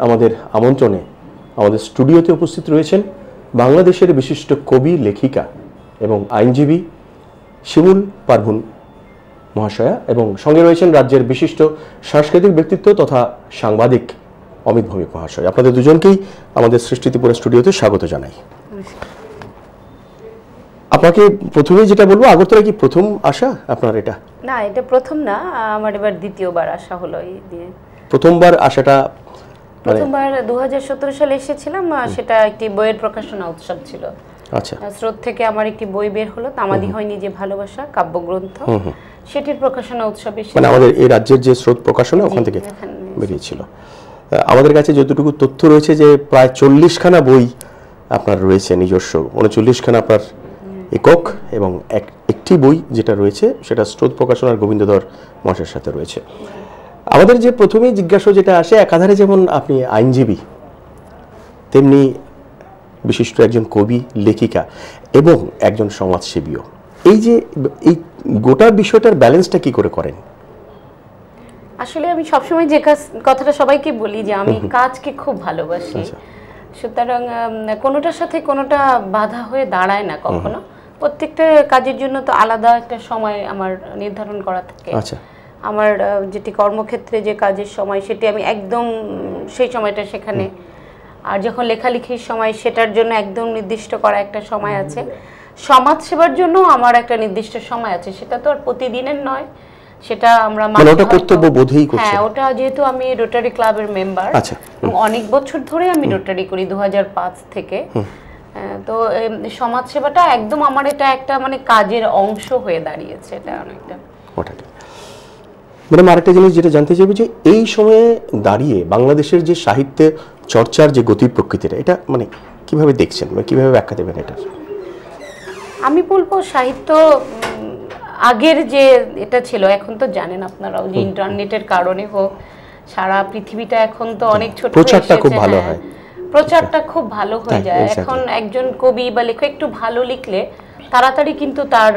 আমাদের আমন্ত্রণে আমাদের স্টুডিওতে উপস্থিত রয়েছেন বাংলাদেশের বিশিষ্ট কবি, লেখিকা এবং আইনজীবী শিমুল পারভীন মহাশয়া, এবং সঙ্গে রয়েছেন রাজ্যের বিশিষ্ট সাংস্কৃতিক ব্যক্তিত্ব তথা সাংবাদিক অমিত ভৌমিক মহাশয়। আপনাদের দুজনকেই আমাদের সৃষ্টি ত্রিপুরা স্টুডিওতে স্বাগত জানাই। আপনাকে প্রথমেই যেটা বলবো, আগরতলা কি প্রথম আসা আপনার? এটা না, এটা প্রথম না, আমার এবার দ্বিতীয়বার আসা হলো। এই দিয়ে প্রথমবার আসাটা, প্রথমবার 2017 সালে এসেছিলাম, সেটা একটি বইয়ের প্রকাশনা উৎসব ছিল। আচ্ছা, স্রোত থেকে আমার একটি বই বের হলো, তামাদি হয়নি যে ভালোবাসা কাব্যগ্রন্থ, সেটির প্রকাশনা উৎসবে মানে আমাদের এই রাজ্যের যে স্রোত প্রকাশনা ওখান থেকে বেরিয়েছিল। আমাদের কাছে যতটুকু তথ্য রয়েছে যে প্রায় 40খানা বই আপনার রয়েছে নিজস্ব, 39খানা আপনার একক, এবং একটি বই যেটা রয়েছে সেটা স্রোত প্রকাশনার গোবিন্দধর মহাশয়ের সাথে রয়েছে। আমাদের যে প্রথমেই জিজ্ঞাসা যেটা আসে, একাধারে যেমন আপনি আইনজীবী, তেমনি বিশিষ্ট একজন কবি, লেখিকা এবং একজন সমাজসেবীও। এই যে এই গোটা বিষয়টার ব্যালেন্সটা কি করে করেন? আসলে আমি সবসময় যে কথাটা সবাইকে বলি যে আমি কাজকে খুব ভালোবাসি, সুতরাং কোনোটার সাথে কোনোটা বাধা হয়ে দাঁড়ায় না কখনো। প্রত্যেকটা কাজের জন্য তো আলাদা একটা সময় আমার নির্ধারণ করা থাকে। আচ্ছা, আমার যেটি কর্মক্ষেত্রে যে কাজের সময় সেটি আমি একদম সেই সময়টা সেখানে, আর যখন লেখালেখির সময় সেটার জন্য একদম নির্দিষ্ট করা একটা সময় আছে। সমাজ সেবার জন্য আমার একটা নির্দিষ্ট সময় আছে, সেটা তো আর প্রতিদিনের নয়, সেটা আমরা কর্তব্যবোধেই করছি। হ্যাঁ, ওটা যেহেতু আমি রোটারি ক্লাবের মেম্বার, অনেক বছর ধরে আমি রোটারি করি 2005 থেকে, তো সমাজ সেবাটা একদম আমার এটা একটা মানে কাজের অংশ হয়ে দাঁড়িয়েছে। এটা অনেকটা। ম্যাডাম, আরেকটা জিনিস যেটা জানতে চাইবো যে এই সময়ে দাঁড়িয়ে বাংলাদেশের যে সাহিত্যে চর্চার যে গতি প্রকৃতিটা, এটা মানে কিভাবে দেখছেন, কিভাবে ব্যাখ্যা দেবেন এটা? আমি বলবো সাহিত্য আগের যে এটা ছিল, এখন তো জানেন আপনারাও যে ইন্টারনেটের কারণে হোক, সারা পৃথিবীটা এখন তো অনেক ছোট, প্রচারটা খুব ভালো হয়, প্রচারটা খুব ভালো হয়ে যায়। এখন একজন কবি বা লেখক একটু ভালো লিখলে তাড়াতাড়ি কিন্তু তার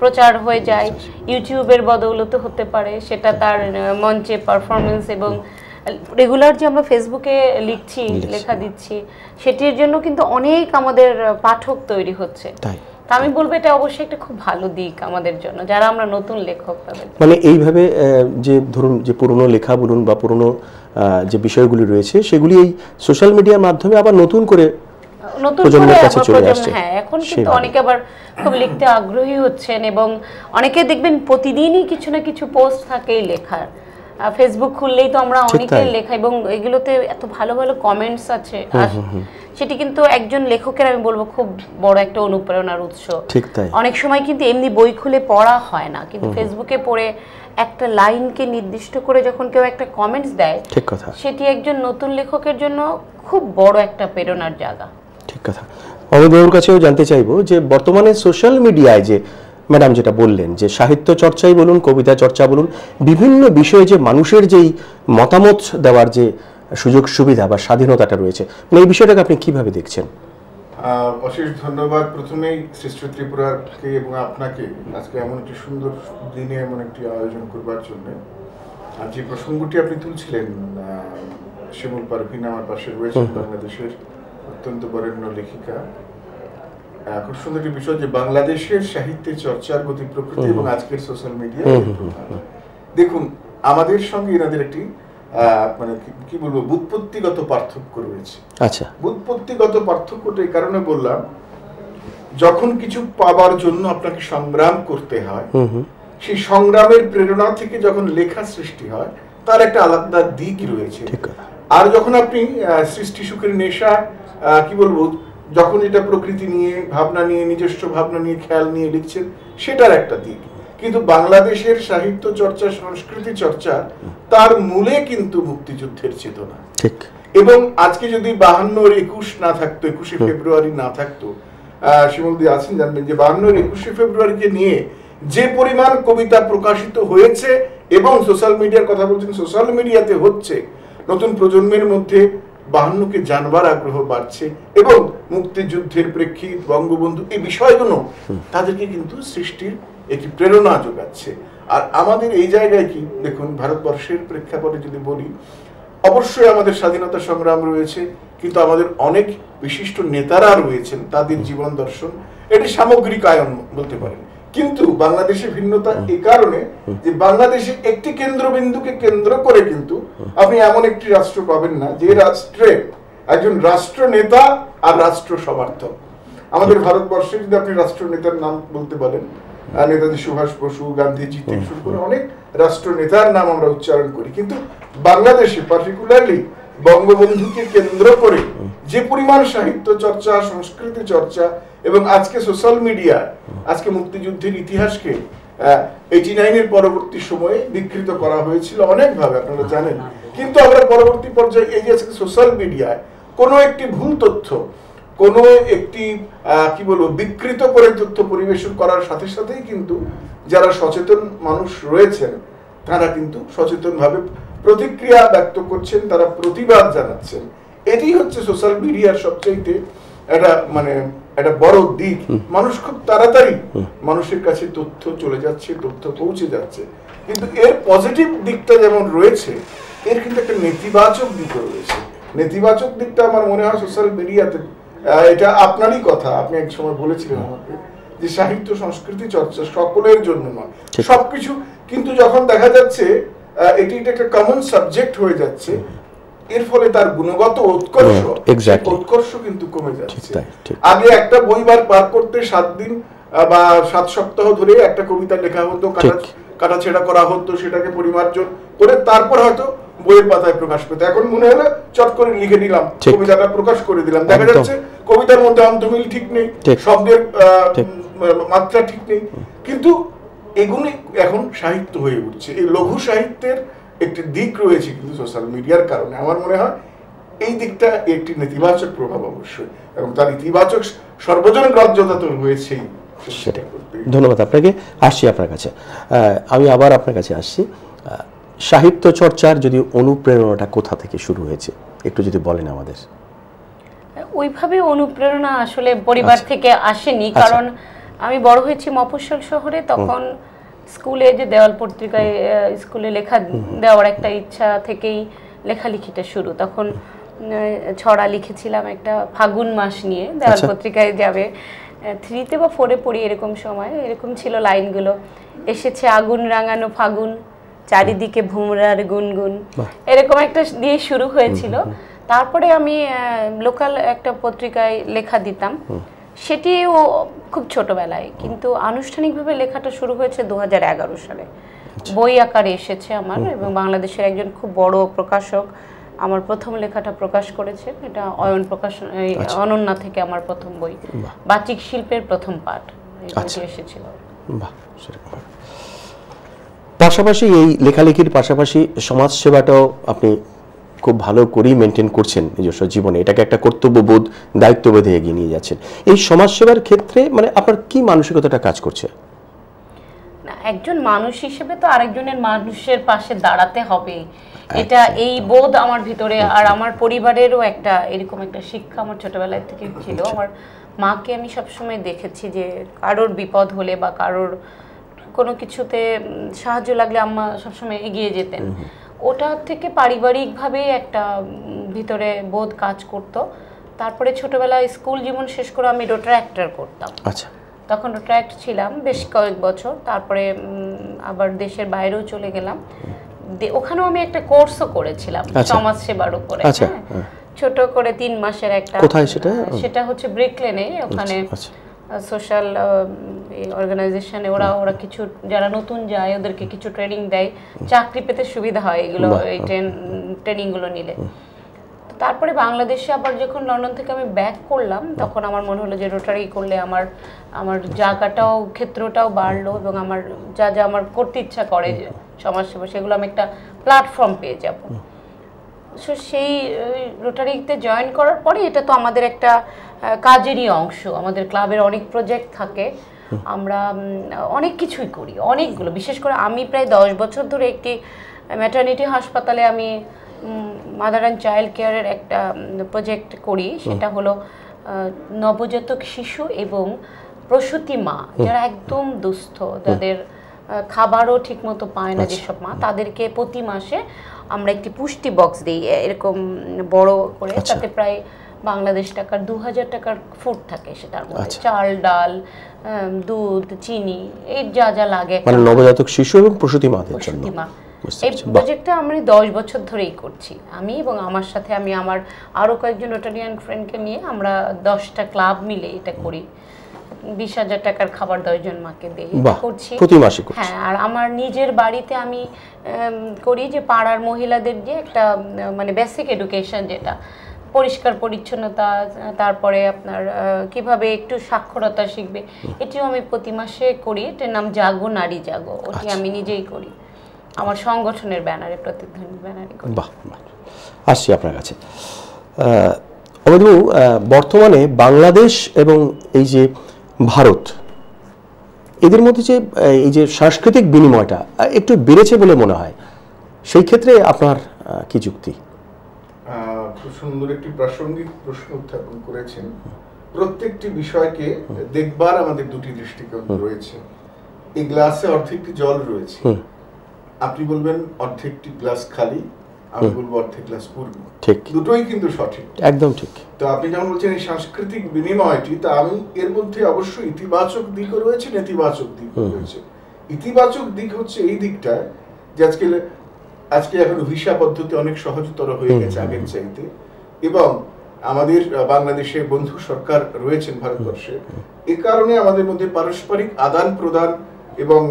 প্রচার হয়ে যায়। ইউটিউবের বদৌলতে হতে পারে, সেটা তার মঞ্চে পারফরমেন্স, এবং রেগুলার যে আমরা ফেসবুকে লিখছি, লেখা দিচ্ছি, সেটির জন্য কিন্তু অনেক আমাদের পাঠক তৈরি হচ্ছে। আমি বলবো এটা অবশ্যই একটা খুব ভালো দিক আমাদের জন্য, যারা আমরা নতুন লেখক তাদের। মানে এইভাবে যে ধরুন যে পুরনো লেখা বলুন বা পুরনো যে বিষয়গুলি রয়েছে সেগুলি এই সোশ্যাল মিডিয়ার মাধ্যমে আবার নতুন করে প্রজন্মের কাছে চলে আসছে। হ্যাঁ, এখন কিন্তু অনেকে আবার খুব লিখতে আগ্রহী হচ্ছেন, এবং অনেকে দেখবেন প্রতিদিনই কিছু না কিছু পোস্ট থাকে লেখার। ফেসবুক খুললেই তো আমরা অনেকের লেখা, এবং এগুলোতে এত ভালো ভালো কমেন্টস আছে, সেটি কিন্তু একজন লেখকের আমি বলবো খুব বড় একটা অনুপ্রেরণার উৎস। ঠিক তাই। অনেক সময় কিন্তু এমনি বই খুলে পড়া হয় না, কিন্তু ফেসবুকে পড়ে একটা লাইনকে নির্দিষ্ট করে যখন কেউ একটা কমেন্টস দেয়, ঠিক কথা, সেটি একজন নতুন লেখকের জন্য খুব বড় একটা প্রেরণার জায়গা। ঠিক কথা। অমিতবাবুর কাছেও জানতে চাইবো যে বর্তমানে সোশ্যাল মিডিয়ায় যে ম্যাডাম যেটা বললেন যে সাহিত্য চর্চাই বলুন, কবিতা চর্চা বলুন, বিভিন্ন বিষয়ে যে মানুষের যেই মতামত দেওয়ার যে সুযোগ সুবিধা বা স্বাধীনতাটা রয়েছে, মানে এই বিষয়টাকে আপনি কিভাবে দেখছেন? অশেষ ধন্যবাদ প্রথমেই সৃষ্টি ত্রিপুরাকে এবং আপনাকে আজকে এমন একটি সুন্দর দিনে এমন একটি আয়োজন করবার জন্য। আর যে প্রসঙ্গটি আপনি তুলছিলেন, শিমুল পারভীন আমার পাশে রয়েছেন, বাংলাদেশের অত্যন্ত বরেণ্য লেখিকা। খুব সুন্দর একটি বিষয় যে বাংলাদেশের সাহিত্যে চর্চার গতি প্রকৃতি এবং আজকের সোশ্যাল মিডিয়া। দেখুন, আমাদের সঙ্গে এনাদের একটি মানে কি বলবো, বুৎপত্তিগত পার্থক্য রয়েছে। আচ্ছা, বুৎপত্তিগত পার্থক্যটা এই কারণে বললাম, যখন কিছু পাবার জন্য আপনাকে সংগ্রাম করতে হয়, সেই সংগ্রামের প্রেরণা থেকে যখন লেখা সৃষ্টি হয় তার একটা আলাদা দিক রয়েছে। আর যখন আপনি সৃষ্টি সুখের নেশা কি বলবো, যখন এটা প্রকৃতি নিয়ে ভাবনা নিয়ে, নিজস্ব ভাবনা নিয়ে, খেয়াল নিয়ে লিখছেন, সেটার একটা দিক। কিন্তু বাংলাদেশের সাহিত্য চর্চা, সংস্কৃতি চর্চা, তার মূলে কিন্তু মুক্তিযুদ্ধের চেতনা। ঠিক। এবং আজকে যদি 52 21 না থাকতো, 21শে ফেব্রুয়ারি না থাকতো, শিমুলদি আছেন জানবেন যে 52 21শে ফেব্রুয়ারিকে নিয়ে যে পরিমাণ কবিতা প্রকাশিত হয়েছে, এবং সোশ্যাল মিডিয়ার কথা বলছেন, সোশ্যাল মিডিয়াতে হচ্ছে, নতুন প্রজন্মের মধ্যে 52কে জানবার আগ্রহ বাড়ছে, এবং মুক্তিযুদ্ধের প্রেক্ষিত, বঙ্গবন্ধু, এই বিষয়গুলো তাদেরকে কিন্তু সৃষ্টির একটি প্রেরণা যোগাচ্ছে। আর আমাদের এই জায়গায় কি দেখুন, ভারতবর্ষের প্রেক্ষাপটে যদি বলি, অবশ্যই আমাদের স্বাধীনতা সংগ্রাম রয়েছে, কিন্তু আমাদের অনেক বিশিষ্ট নেতারা রয়েছেন, তাদের জীবন দর্শন এটি সামগ্রিক আয়ন বলতে পারেন। কিন্তু বাংলাদেশে ভিন্নতা এই কারণে যে বাংলাদেশে একটি কেন্দ্রবিন্দুকে কেন্দ্র করে কিন্তু আপনি এমন একটি রাষ্ট্র পাবেন না যে রাষ্ট্রে একজন রাষ্ট্র নেতা আর রাষ্ট্র সমর্থক। আমাদের ভারতবর্ষে যদি আপনি রাষ্ট্র নেতার নাম বলতে বলেন, নেতাজি সুভাষ বসু, গান্ধীজি থেকে শুরু করে অনেক রাষ্ট্র নেতার নাম আমরা উচ্চারণ করি, কিন্তু বাংলাদেশে পার্টিকুলারলি বঙ্গবন্ধুকে কেন্দ্র করে যে পরিমাণ সাহিত্য চর্চা, সংস্কৃতি চর্চা এবং আজকে সোশ্যাল মিডিয়া আজকে মুক্তিযুদ্ধের ইতিহাসকে 89-এর পরবর্তী সময়ে বিকৃত করা হয়েছিল অনেকভাবে, আপনারা জানেন। কিন্তু আমরা পরবর্তী পর্যায়ে এই যে সোশ্যাল মিডিয়ায় কোনো একটি ভুল তথ্য, কোনো একটি কি বলবো বিকৃত করে তথ্য পরিবেশন করার সাথে সাথেই কিন্তু যারা সচেতন মানুষ রয়েছেন তারা কিন্তু সচেতনভাবে প্রতিক্রিয়া ব্যক্ত করছেন, তারা প্রতিবাদ জানাচ্ছেন। এটি হচ্ছে সোশ্যাল মিডিয়ার সবচেয়ে একটা বড় দিক। মানুষ খুব তাড়াতাড়ি মানুষের কাছে তথ্য চলে যাচ্ছে, তথ্য পৌঁছে যাচ্ছে। কিন্তু এর পজিটিভ দিকটা যেমন রয়েছে, এর কিন্তু একটা নেতিবাচক দিকও রয়েছে। নেতিবাচক দিকটা আমার মনে হয় সোশ্যাল মিডিয়াতে, এটা আপনারই কথা, আপনি এক সময় বলেছিলেন আমাকে যে সাহিত্য সংস্কৃতি চর্চা সকলের জন্য নয়, সবকিছু। কিন্তু যখন দেখা যাচ্ছে এটি একটা কমন সাবজেক্ট হয়ে যাচ্ছে, এর ফলে তার গুণগত উৎকর্ষ কিন্তু কমে যাচ্ছে। আগে একটা বই পার করতে 7 দিন বা 7 সপ্তাহ ধরে একটা কবিতা লেখা হতো, কাটাছেড়া করা হতো, সেটাকে পরিমার্জন করে তারপর হয়তো বইয়ের পাতায় প্রকাশ পেত। এখন মনে হলো চট করে লিখে নিলাম, কবিতাটা প্রকাশ করে দিলাম। দেখা যাচ্ছে কবিতার মধ্যে অন্তমিল ঠিক নেই, শব্দের মাত্রা ঠিক নেই, কিন্তু এগুলি এখন সাহিত্য হয়ে উঠছে। এই লঘু সাহিত্যের একটি দিক রয়েছে কিন্তু সোশ্যাল মিডিয়ার কারণে আমার মনে হয় এই দিকটা একটি নেতিবাচক প্রভাব অবশ্যই, এবং তার ইতিবাচক সর্বজন গ্রাহ্যতা তো রয়েছেই। ধন্যবাদ আপনাকে। আসছি আপনার কাছে, আমি আবার আপনার কাছে আসছি। সাহিত্য চর্চার যদি অনুপ্রেরণাটা কোথা থেকে শুরু হয়েছে একটু যদি বলেন আমাদের। ওইভাবে অনুপ্রেরণা আসলে পরিবার থেকে আসেনি, কারণ আমি বড় হয়েছি মফস্বল শহরে। তখন স্কুলে যে দেওয়াল পত্রিকায় স্কুলে লেখা দেওয়ার একটা ইচ্ছা থেকেই লেখালেখিটা শুরু। তখন ছড়া লিখেছিলাম একটা ফাগুন মাস নিয়ে, দেওয়াল পত্রিকায় যাবে 3তে বা 4-এ পড়ি এরকম সময়। এরকম ছিল লাইনগুলো, এসেছে আগুন রাঙানো ফাগুন, চারিদিকে ভুমরার গুনগুন, এরকম একটা দিয়ে শুরু হয়েছিল। তারপরে আমি লোকাল একটা পত্রিকায় লেখা দিতাম, সেটিও খুব ছোটবেলায়। কিন্তু আনুষ্ঠানিকভাবে লেখাটা শুরু হয়েছে 2011 সালে, বই আকারে এসেছে আমার, এবং বাংলাদেশের একজন খুব বড় প্রকাশক আমার প্রথম লেখাটা প্রকাশ করেছে। এটা অয়ন প্রকাশন, অনন্যা থেকে আমার প্রথম বই, বাচিক শিল্পের প্রথম পাঠ এসেছিল। পাশাপাশি এই লেখালেখির পাশাপাশি সমাজ সেবাটাও আপনি খুব ভালো করেই মেনটেন করছেন নিজস্ব জীবনে, এটাকে একটা কর্তব্যবোধ, দায়িত্ববোধে এগিয়ে নিয়ে যাচ্ছেন। এই সমাজ সেবার ক্ষেত্রে আপনার কি মানসিকতাটা কাজ করছে? না, একজন মানুষ হিসেবে তো আরেকজনের মানুষের পাশে দাঁড়াতে হবে, এটা এই বোধ আমার ভিতরে। আর আমার পরিবারেরও একটা এরকম একটা শিক্ষা আমার ছোটবেলায় থেকে ছিল। আমার মাকে আমি সবসময় দেখেছি যে কারোর বিপদ হলে বা কারোর কোনো কিছুতে সাহায্য লাগলে আম্মা সবসময় এগিয়ে যেতেন। ওটা থেকে পারিবারিকভাবে একটা ভিতরে বোধ কাজ করতো। তারপরে ছোটবেলায় স্কুল জীবন শেষ করে আমি রোটার করতাম। আচ্ছা, তখন রোটার ছিলাম বেশ কয়েক বছর। তারপরে আবার দেশের বাইরেও চলে গেলাম, ওখানেও আমি একটা কোর্সও করেছিলাম সমাজ সেবার উপরে, ছোট করে 3 মাসের একটা। কোথায় সেটা? সেটা হচ্ছে ব্রিকলেনে, ওখানে সোশ্যাল অর্গানাইজেশনে ওরা কিছু যারা নতুন যায় ওদেরকে কিছু ট্রেনিং দেয়, চাকরি পেতে সুবিধা হয় এগুলো, এই ট্রেনিংগুলো নিলে। তারপরে বাংলাদেশে আবার যখন লন্ডন থেকে আমি ব্যাক করলাম, তখন আমার মনে হলো যে রোটারি করলে আমার জায়গাটাও, ক্ষেত্রটাও বাড়লো, এবং আমার যা আমার করতে ইচ্ছা করে সমাজসেবা, সেগুলো আমি একটা প্ল্যাটফর্ম পেয়ে যাব। সো সেই রোটারিতে জয়েন করার পরে এটা তো আমাদের একটা কাজেরই অংশ। আমাদের ক্লাবের অনেক প্রজেক্ট থাকে, আমরা অনেক কিছুই করি, অনেকগুলো। বিশেষ করে আমি প্রায় 10 বছর ধরে একটি ম্যাটারনিটি হাসপাতালে আমি মাদার অ্যান্ড চাইল্ড কেয়ারের একটা প্রজেক্ট করি। সেটা হলো নবজাতক শিশু এবং প্রসূতি মা যারা একদম দুস্থ, যাদের খাবারও ঠিকমতো পায় না, যেসব মা, তাদেরকে প্রতি মাসে আমরা একটি পুষ্টি বক্স দিই এরকম বড় করে, তাতে প্রায় বাংলাদেশ টাকার 2000 টাকার ফুড থাকে, সেটার মধ্যে চাল, ডাল, দুধ, চিনি, এই যা যা লাগে মানে নবজাতক শিশু এবং প্রসূতি মাদের জন্য। এই প্রজেক্টটা আমি 10 বছর ধরেই করছি, আমি এবং আমার সাথে আমি আমার আরো কয়েকজন রোটারিয়ান ফ্রেন্ডকে নিয়ে আমরা 10টা ক্লাব মিলে এটা করি। 20,000 টাকার খাবার 10 জন মাকে দিয়ে করছি প্রতি মাসে। হ্যাঁ, আর আমার নিজের বাড়িতে আমি করি যে পাড়ার মহিলাদের যে একটা মানে বেসিক এডুকেশন, যেটা পরিষ্কার পরিচ্ছন্নতা, তারপরে আপনার কিভাবে একটু সাক্ষরতা শিখবে, এটিও আমি প্রতি মাসে করি। এটার নাম জাগো নারী জাগো, ওটি আমি নিজেই করি আমার সংগঠনের ব্যানারে, প্রতিধ্বনি ব্যানারে করি। বাহ, আসছি আপনার কাছে। অমিতবাবু, বর্তমানে বাংলাদেশ এবং এই যে ভারত, এদের মধ্যে যে এই যে সাংস্কৃতিক বিনিময়টা একটু বেড়েছে বলে মনে হয়, সেই ক্ষেত্রে আপনার কি যুক্তি? খুব সুন্দর একটি প্রাসঙ্গিক প্রশ্ন উত্থাপন করেছেন। প্রত্যেকটি বিষয়কে দেখবার আমাদের দুটি দৃষ্টিকোণ রয়েছে। এই গ্লাসে অর্ধেকটি জল রয়েছে, আপনি বলবেন অর্ধেকটি গ্লাস খালি, আমি বলবো অর্ধেক গ্লাস পূর্ণ। ঠিক, দুটোই কিন্তু সঠিক, একদম ঠিক। তো আপনি যেমন বলছেন এই সাংস্কৃতিক বিনিময়টি, তা আমি এর মধ্যে অবশ্যই ইতিবাচক দিকও রয়েছে, নেতিবাচক দিকও রয়েছে। ইতিবাচক দিক হচ্ছে এই দিকটা যে আজকে এখন ভিসা পদ্ধতি অনেক সহজতর হয়ে গেছে আগের চাইতে, এবং আমাদের বাংলাদেশে বন্ধু সরকার রয়েছেন ভারতবর্ষে, এ কারণে আমাদের মধ্যে পারস্পরিক আদান প্রদান, এবং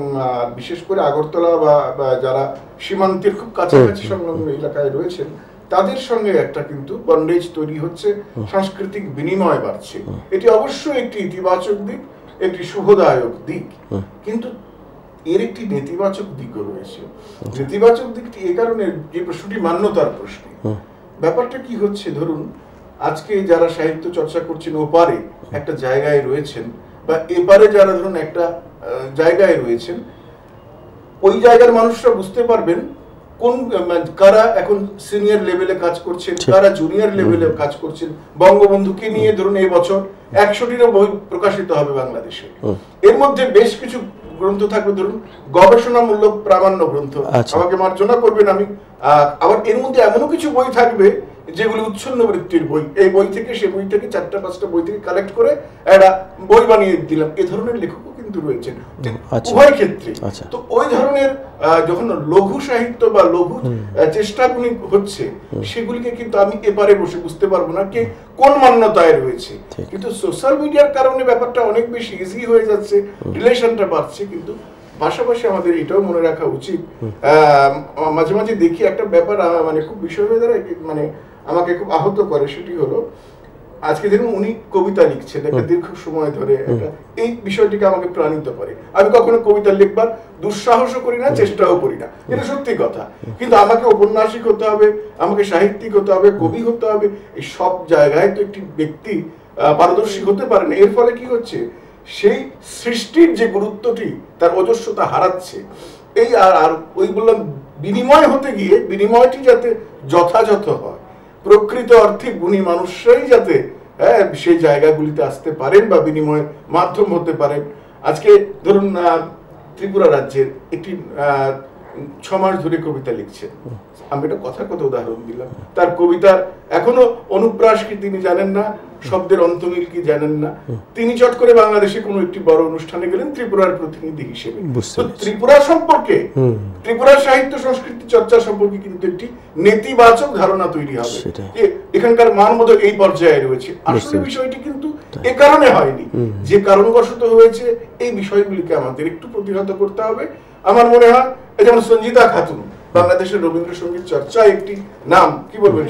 বিশেষ করে আগরতলা বা যারা সীমান্তের খুব কাছাকাছি সংলগ্ন এলাকায় রয়েছেন তাদের সঙ্গে একটা কিন্তু বন্ডেজ তৈরি হচ্ছে, সাংস্কৃতিক বিনিময় বাড়ছে। এটি অবশ্যই একটি ইতিবাচক দিক, একটি শুভদায়ক দিক, কিন্তু এর একটি নেতিবাচক দিকও রয়েছে। নেতিবাচক দিকটি এ কারণে যে প্রশ্নটি মান্যতার প্রশ্ন। ব্যাপারটা কি হচ্ছে, ধরুন আজকে যারা সাহিত্য চর্চা করছেন ওপারে একটা জায়গায় রয়েছেন, বা এপারে যারা ধরুন একটা জায়গায় রয়েছেন, ওই জায়গার মানুষরা বুঝতে পারবেন কোন কারা এখন সিনিয়র লেভেলে কাজ করছেন, কারা জুনিয়র লেভেলে কাজ করছেন। বঙ্গবন্ধুকে নিয়ে ধরুন এই বছর 100টিরও বই প্রকাশিত হবে বাংলাদেশে। এর মধ্যে বেশ কিছু গ্রন্থ থাকবে ধরুন গবেষণামূলক প্রামাণ্য গ্রন্থ, আমাকে মার্জনা করবেন আমি, আবার এর মধ্যে এমনও কিছু বই থাকবে যেগুলি উচ্ছন্ন বৃত্তির বই, এই বই থেকে সে বই থেকে 4টা-5টা বই থেকে কালেক্ট করে একটা বই বানিয়ে দিলাম, এ ধরনের লেখকও কিন্তু রয়েছেন উভয় ক্ষেত্রে। তো ওই ধরনের যখন লঘু সাহিত্য বা লঘু চেষ্টাগুলি হচ্ছে, সেগুলিকে কিন্তু আমি এপারে বসে বুঝতে পারবো না কে কোন মান্যতায় রয়েছে। কিন্তু সোশ্যাল মিডিয়ার কারণে ব্যাপারটা অনেক বেশি ইজি হয়ে যাচ্ছে, রিলেশনটা বাড়ছে। কিন্তু পাশাপাশি আমাদের এটাও মনে রাখা উচিত, মাঝে মাঝে দেখি একটা ব্যাপার মানে খুব বিষয় হয়ে দাঁড়ায়, মানে আমাকে খুব আহত করে। সেটি হলো আজকে দেখুন উনি কবিতা লিখছেন একটা দীর্ঘ সময় ধরে, এই বিষয়টিকে আমাকে প্রাণিত করে। আমি কখনো কবিতা লিখবার দুঃসাহসও করি না, চেষ্টাও করি না, এটা সত্যি কথা। কিন্তু আমাকে ঔপন্যাসিক হতে হবে, আমাকে সাহিত্যিক হতে হবে, কবি হতে হবে, এই সব জায়গায় তো একটি ব্যক্তি পারদর্শী হতে পারে না। এর ফলে কি হচ্ছে, সেই সৃষ্টির যে গুরুত্বটি তার ওজস্বতা হারাচ্ছে। এই আর ওই বললাম বিনিময় হতে গিয়ে বিনিময়টি যাতে যথাযথ হয়, প্রকৃত অর্থে গুণী মানুষরাই যাতে সেই জায়গাগুলিতে আসতে পারেন বা বিনিময়ের মাধ্যম হতে পারেন। আজকে ধরুন ত্রিপুরা রাজ্যের একটি 6 মাস ধরে কবিতা লিখছেন, আমি একটা কথার কথা উদাহরণ দিলাম, তার কবিতার এখনো অনুপ্রাস কি তিনি জানেন না, শব্দের অন্তমিল কি জানেন না। তিনি চট করে বাংলাদেশে কোনো একটি বড় অনুষ্ঠানে গেলেন ত্রিপুরার প্রতিনিধি হিসেবে। ত্রিপুরা সম্পর্কে, ত্রিপুরার সাহিত্য সংস্কৃতি চর্চা সম্পর্কে কিন্তু একটি নেতিবাচক ধারণা তৈরি হবে, এখানকার মানবোধক এই পর্যায়ে রয়েছে। আসলে বিষয়টি কিন্তু এ কারণে হয়নি, যে কারণবশত হয়েছে এই বিষয়গুলিকে আমাদের একটু প্রতিহত করতে হবে। আমার মনে হয় যেমন সঞ্জিতা খাতুন বাংলাদেশের রবীন্দ্রসঙ্গীত চর্চা একটি নাম, কি বলবেন,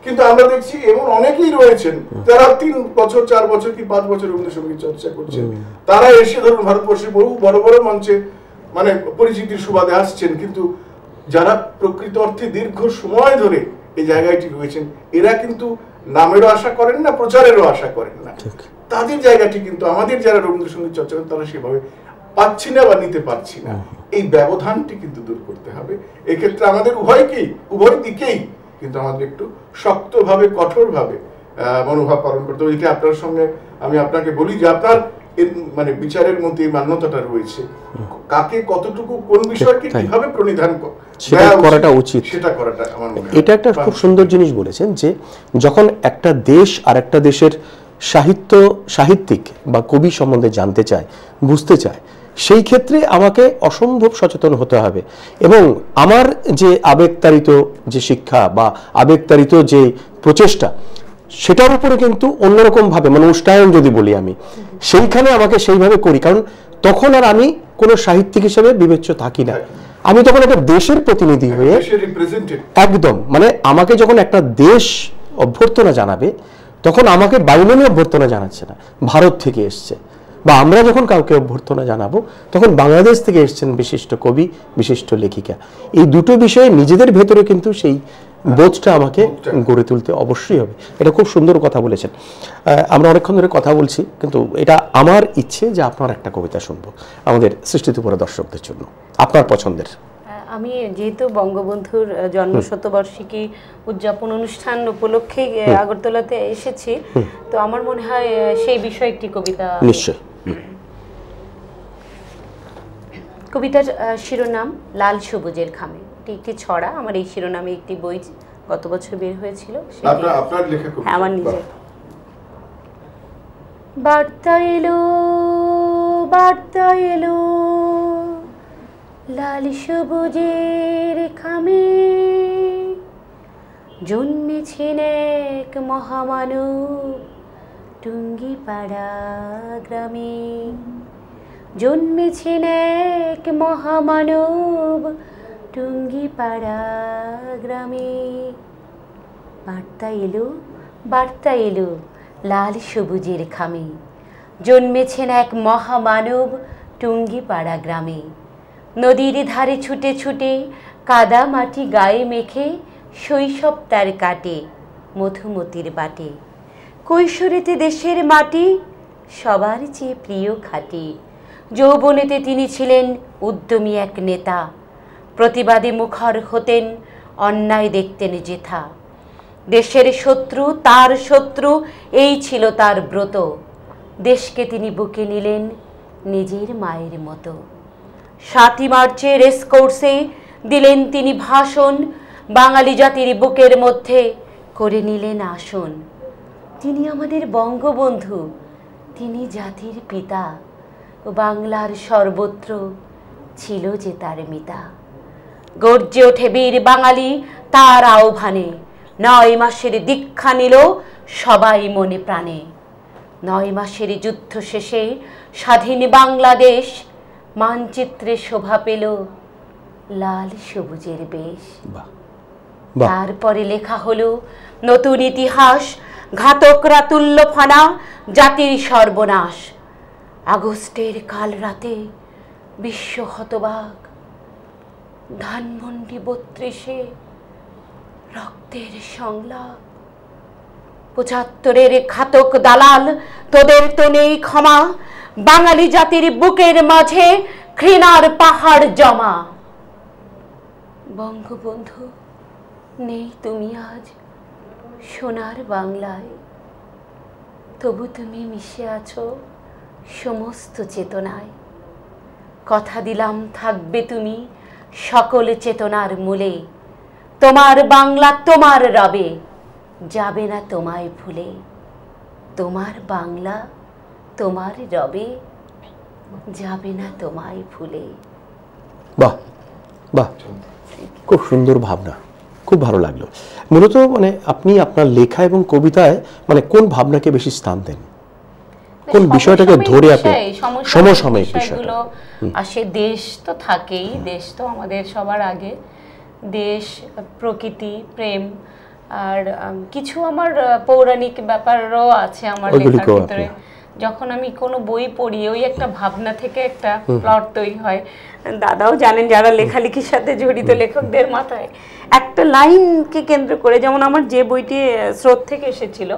কিন্তু আমরা দেখছি এমন অনেকেই রয়েছেন যারা 3 বছর 4 বছর কি 5 বছর রবীন্দ্রসঙ্গীত চর্চা করছেন। তারা এসে ধরুন ভারতবর্ষে বহু বড় বড় মঞ্চে মানে পরিচিতির সুবাদে আসছেন, কিন্তু যারা প্রকৃত অর্থে দীর্ঘ সময় ধরে এই জায়গাটি রয়েছেন, এরা কিন্তু নামেরও আশা করেন না, প্রচারেরও আশা করেন না। তাদের জায়গাটি কিন্তু আমাদের যারা রবীন্দ্রসঙ্গীত চর্চা করেন তারা সেভাবে পাচ্ছি না বা নিতে পারছি না। এই ব্যবধানটি কিন্তু দূর করতে হবে। এক্ষেত্রে আমাদের উভয় দিকেই কিন্তু আমাদের একটু শক্তভাবে, কঠোরভাবে মনোভাব পালন করতে হবে। এটি আপনার সঙ্গে আমি আপনাকে বলি যে আপনার মানে বিচারের মধ্যে এই মান্যতাটা রয়েছে, কাকে কতটুকু কোন বিষয়কে কিভাবে প্রণিধান সেটা করাটা উচিত, সেটা করাটা আমার মনে হয়। এটা একটা খুব সুন্দর জিনিস বলেছেন যে যখন একটা দেশ আর একটা দেশের সাহিত্যিক বা কবি সম্বন্ধে জানতে চায়, বুঝতে চায়, সেই ক্ষেত্রে আমাকে অসম্ভব সচেতন হতে হবে এবং আমার যে আবেগতাড়িত যে শিক্ষা বা আবেগতাড়িত যে প্রচেষ্টা, সেটার উপরে কিন্তু অন্যরকমভাবে মানে উষ্টায়ন যদি বলি আমি, সেইখানে আমাকে সেইভাবে করি, কারণ তখন আর আমি কোনো সাহিত্যিক হিসেবে বিবেচ্য থাকি না, আমি তখন একটা দেশের প্রতিনিধি হয়ে একদম, মানে আমাকে যখন একটা দেশ অভ্যর্থনা জানাবে তখন আমাকে বাইবেলে অভ্যর্থনা জানাচ্ছে না, ভারত থেকে এসছে, বা আমরা যখন কাউকে অভ্যর্থনা জানাবো তখন বাংলাদেশ থেকে এসছেন বিশিষ্ট কবি, বিশিষ্ট লেখিকা। এই দুটো বিষয়ে নিজেদের ভেতরে কিন্তু সেই বোধটা আমাকে গড়ে তুলতে অবশ্যই হবে। এটা খুব সুন্দর কথা বলেছেন। আমরা অনেকক্ষণ ধরে কথা বলছি, কিন্তু এটা আমার ইচ্ছে যে আপনার একটা কবিতা শুনবো আমাদের সৃষ্টি ত্রিপুরা দর্শকদের জন্য, আপনার পছন্দের। আমি যেহেতু বঙ্গবন্ধুর জন্মশতবার্ষিকী উদযাপন অনুষ্ঠান উপলক্ষে আগরতলাতে এসেছি, তো আমার মনে হয় সেই বিষয়ে একটি কবিতা। নিশ্চয়। কবিতার শিরোনাম লাল সবুজের খামে। এটি একটি ছড়া, আমার এই শিরোনামে একটি বই গত বছর বের হয়েছিল। আপনার লেখা কবিতা? হ্যাঁ, আমার নিজের। বার্তা এলো, বার্তা এলো, লাল সবুজের খামে জন্মেছেন এক মহামানব টুঙ্গিপাড়া গ্রামে, জন্মেছেন এক মহামানব টুঙ্গিপাড়া গ্রামে। বার্তা এলো, বার্তা এলো, লাল সবুজের খামে জন্মেছেন এক মহামানব টুঙ্গিপাড়া গ্রামে। নদীর ধারে ছুটে ছুটে কাদা মাটি গায়ে মেখে শৈশব তার কাটে মধুমতির বাটে। কৈশোরেতে দেশের মাটি সবার চেয়ে প্রিয় খাঁটি। যৌবনেতে তিনি ছিলেন উদ্যমী এক নেতা, প্রতিবাদী মুখর হতেন, অন্যায় দেখতেন যেথা। দেশের শত্রু তার শত্রু, এই ছিল তার ব্রত। দেশকে তিনি বুকে নিলেন নিজের মায়ের মতো। ৭ই মার্চে রেসকোর্সে দিলেন তিনি ভাষণ, বাঙালি জাতির বুকের মধ্যে করে নিলেন আসন। তিনি আমাদের বঙ্গবন্ধু, তিনি জাতির পিতা, ও বাংলার সর্বত্র ছিল যে তার মিতা। গর্জে ওঠে বীর বাঙালি তার আহ্বানে, ৯ মাসের দীক্ষা নিল সবাই মনে প্রাণে। ৯ মাসের যুদ্ধ শেষে স্বাধীন বাংলাদেশ মানচিত্রে শোভা পেল লাল সবুজের বেশ। তারপরে লেখা হলো নতুন ইতিহাস, ঘাতকরা তুল্য ফানা জাতির সর্বনাশ। আগস্টের কাল রাতে বিশ্ব হতবাক, ধানমন্ডি ৩২-এ রক্তের সংলাপ। ৭৫-এর ঘাতক দালাল তোদের তো নেই ক্ষমা, বাঙালি জাতির বুকের মাঝে ঘৃণার পাহাড় জমা। বঙ্গবন্ধু নেই তুমি আজ সোনার বাংলায়, তবু তুমি মিশে আছো সমস্ত চেতনায়। কথা দিলাম থাকবে তুমি সকল চেতনার মূলে, তোমার বাংলা তোমার রবে যাবে না তোমায় ভুলে। তোমার বাংলা তোমার রবে যাবে না তোমায় ভুলে। বাহ বাহ, খুব সুন্দর ভাবনা, খুব ভালো লাগলো। মূলত মানে আপনি আপনার লেখা এবং কবিতায় মানে কোন ভাবনাকে বেশি স্থান দেন, কোন বিষয়টাকে ধরে আপনি সমসাময়িক বিষয়গুলো আসে? দেশ তো থাকেই, দেশ তো আমাদের সবার আগে, দেশ, প্রকৃতি, প্রেম, আর কিছু আমার পৌরাণিক ব্যাপারও আছে আমার লেখার ভিতরে। যখন আমি কোনো বই পড়ি ওই একটা ভাবনা থেকে একটা প্লট তৈরি হয়। দাদাও জানেন, যারা লেখালেখির সাথে জড়িত লেখকদের মাথায় একটা লাইনকে কেন্দ্র করে, যেমন আমার যে বইটি স্রোত থেকে এসেছিল,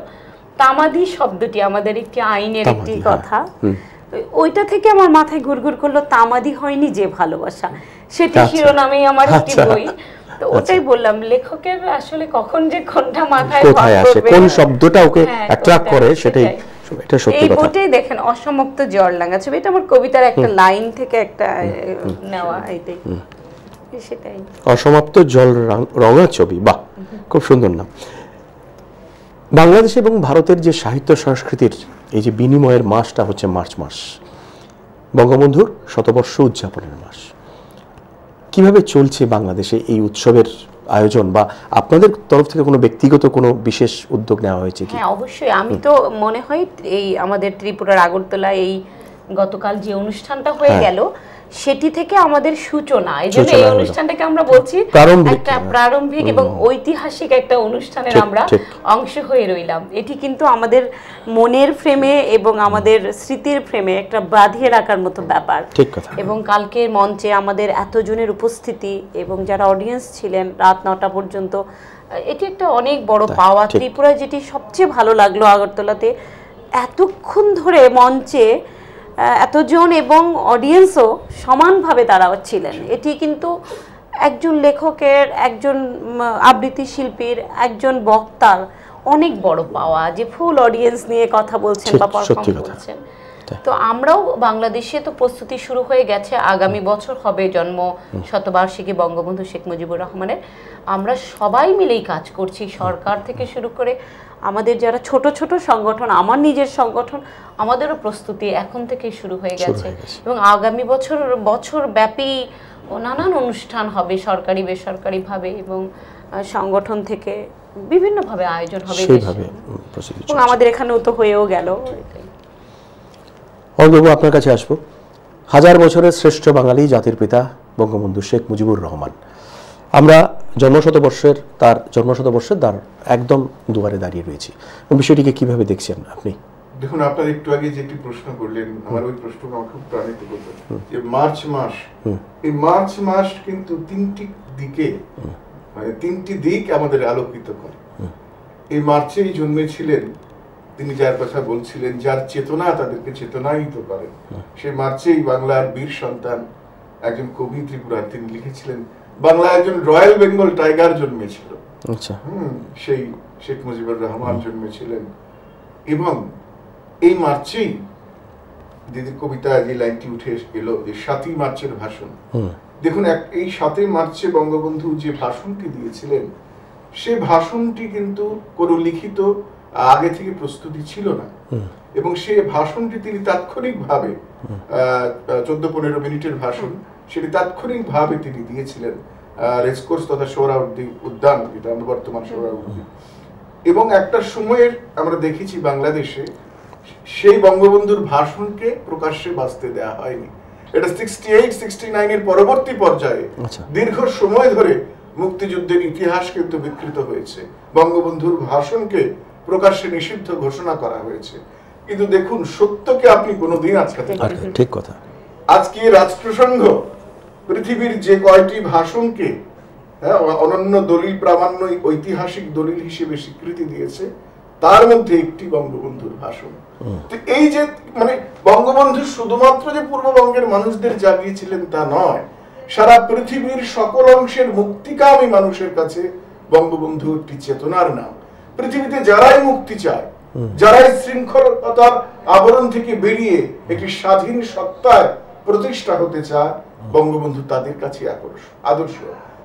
তামাদি শব্দটি আমাদের একটি আইনের একটি কথা, ওইটা থেকে আমার মাথায় ঘুরঘুর করলো, তামাদি হয়নি যে ভালোবাসা, সেটি শিরোনামেই আমার একটি বই। তো ওটাই বললাম, লেখকের আসলে কখন যে কোনটা মাথায় আসে, কোন শব্দটা ওকে অ্যাট্রাক্ট করে, সেটাই এটা সত্যি কথা। এই বইটাই দেখেন, অসমাপ্ত জড়লাঙ্গা ছবি, এটা আমার কবিতার একটা লাইন থেকে একটা নেওয়া। এইটাই সেটাই। অসমাপ্ত জল রঙা ছবি, বাহ, খুব সুন্দর নাম। বাংলাদেশ এবং ভারতের যে সাহিত্য সংস্কৃতির এই যে বিনিময়ের মাসটা হচ্ছে মার্চ মাস, বঙ্গবন্ধুর শতবর্ষ উদযাপনের মাস। কিভাবে চলছে বাংলাদেশে এই উৎসবের আয়োজন, বা আপনাদের তরফ থেকে কোনো ব্যক্তিগত কোনো বিশেষ উদ্যোগ নেওয়া হয়েছে কি? হ্যাঁ, অবশ্যই। আমি তো মনে হয় এই আমাদের ত্রিপুরার আগরতলায় এই গতকাল যে অনুষ্ঠানটা হয়ে গেল, সেটি থেকে আমাদের সূচনা। এই জন্য এই অনুষ্ঠানটাকে আমরা বলছি একটা প্রারম্ভিক এবং ঐতিহাসিক একটা অনুষ্ঠানের আমরা অংশ হয়ে রইলাম। এটি কিন্তু আমাদের মনের ফ্রেমে এবং আমাদের স্মৃতির ফ্রেমে একটা বাঁধিয়ে রাখার মতো ব্যাপার। এবং কালকে মঞ্চে আমাদের এতজনের উপস্থিতি এবং যারা অডিয়েন্স ছিলেন রাত 9টা পর্যন্ত, এটি একটা অনেক বড় পাওয়া। ত্রিপুরায় যেটি সবচেয়ে ভালো লাগলো আগরতলাতে, এতক্ষণ ধরে মঞ্চে এতজন এবং অডিয়েন্সও সমানভাবে তারা ছিলেন। এটি কিন্তু একজন লেখকের, একজন আবৃত্তি শিল্পীর, একজন বক্তার অনেক বড় পাওয়া, যে ফুল অডিয়েন্স নিয়ে কথা বলছেন বা পারফর্ম করছেন। তো আমরাও বাংলাদেশে তো প্রস্তুতি শুরু হয়ে গেছে। আগামী বছর হবে জন্ম শতবার্ষিকী বঙ্গবন্ধু শেখ মুজিবুর রহমানের। আমরা সবাই মিলেই কাজ করছি, সরকার থেকে শুরু করে আমাদের যারা ছোট ছোট সংগঠন, আমার নিজের সংগঠন, আমাদেরও প্রস্তুতি এখন থেকেই শুরু হয়ে গেছে। এবং আগামী বছর ব্যাপী নানান অনুষ্ঠান হবে সরকারি বেসরকারিভাবে, এবং সংগঠন থেকে বিভিন্নভাবে আয়োজন হবে, এবং আমাদের এখানেও তো হয়েও গেল। অরুণবাবু, আপনার কাছে আসবো। 1000 বছরের শ্রেষ্ঠ বাঙালি জাতির পিতা বঙ্গবন্ধু শেখ মুজিবুর রহমান, আমরা তার জন্মশতবর্ষের তার একদম দুয়ারে দাঁড়িয়ে রয়েছি। বিষয়টিকে কিভাবে দেখছেন আপনি? দেখুন, আপনার একটু আগে যে একটি প্রশ্ন করলেন, আমার ওই প্রশ্নটা আমার খুব প্রাণিত করলো, যে মার্চ মাস, এই মার্চ মাস কিন্তু তিনটি দিক আমাদের আলোকিত করে। এই মার্চেই জন্মেছিলেন তিনি, যার কথা বলছিলেন, যার চেতনা তাদেরকে চেতনায়িত করেন। সেই মার্চেই বাংলার বীর সন্তান একজন কবি ত্রিপুরা, তিনি লিখেছিলেন বাংলা একজন রয়্যাল বেঙ্গল টাইগার জন্মেছিল। সেই শেখ মুজিবুর রহমান জন্মেছিলেন। এবং এই মার্চেই দিদির কবিতায় যে লাইনটি উঠে এলো, যে 7ই মার্চের ভাষণ। দেখুন, এই 7ই মার্চে বঙ্গবন্ধু যে ভাষণটি দিয়েছিলেন, সেই ভাষণটি কিন্তু কোনো লিখিত আগে থেকে প্রস্তুতি ছিল না। এবং সেই ভাষণটি তিনি তাৎক্ষণিকভাবে 14-15 মিনিটের ভাষণ, সেটি তাৎক্ষণিকভাবে তিনি দিয়েছিলেন রেসকোর্স তথা সোহরাওয়ার্দী উদ্যান, যেটা আমরা বর্তমান সোহরাওয়ার্দী। এবং একটা সময়ের আমরা দেখেছি বাংলাদেশে সেই বঙ্গবন্ধুর ভাষণকে প্রকাশ্যে বাঁচতে দেওয়া হয়নি। এটা 68-69 এর পরবর্তী পর্যায়ে দীর্ঘ সময় ধরে মুক্তিযুদ্ধের ইতিহাস কিন্তু বিকৃত হয়েছে, বঙ্গবন্ধুর ভাষণকে প্রকাশ্যে নিষিদ্ধ ঘোষণা করা হয়েছে। কিন্তু দেখুন, সত্যকে আপনি কোনোদিন আটকাতে পারবেন না। ঠিক কথা। আজকে রাষ্ট্রসংঘ পৃথিবীর যে কয়টি ভাষণকে অনন্য দলিল প্রামাণ্য ঐতিহাসিক দলিল হিসেবে স্বীকৃতি দিয়েছে, তার মধ্যে একটি বঙ্গবন্ধুর ভাষণ। তো এই যে বঙ্গবন্ধু শুধুমাত্র যে পূর্ববঙ্গের মানুষদের জাগিয়েছিলেন তা নয়, সারা পৃথিবীর সকল অংশের মুক্তিকামী মানুষের কাছে বঙ্গবন্ধু একটি চেতনার নাম। পৃথিবীতে যারাই মুক্তি চায়, যারাই শৃঙ্খলতার আবরণ থেকে বেরিয়ে একটি স্বাধীন সত্তায় প্রতিষ্ঠা হতে চায়, বঙ্গবন্ধু তাদের কাছে আদর্শ।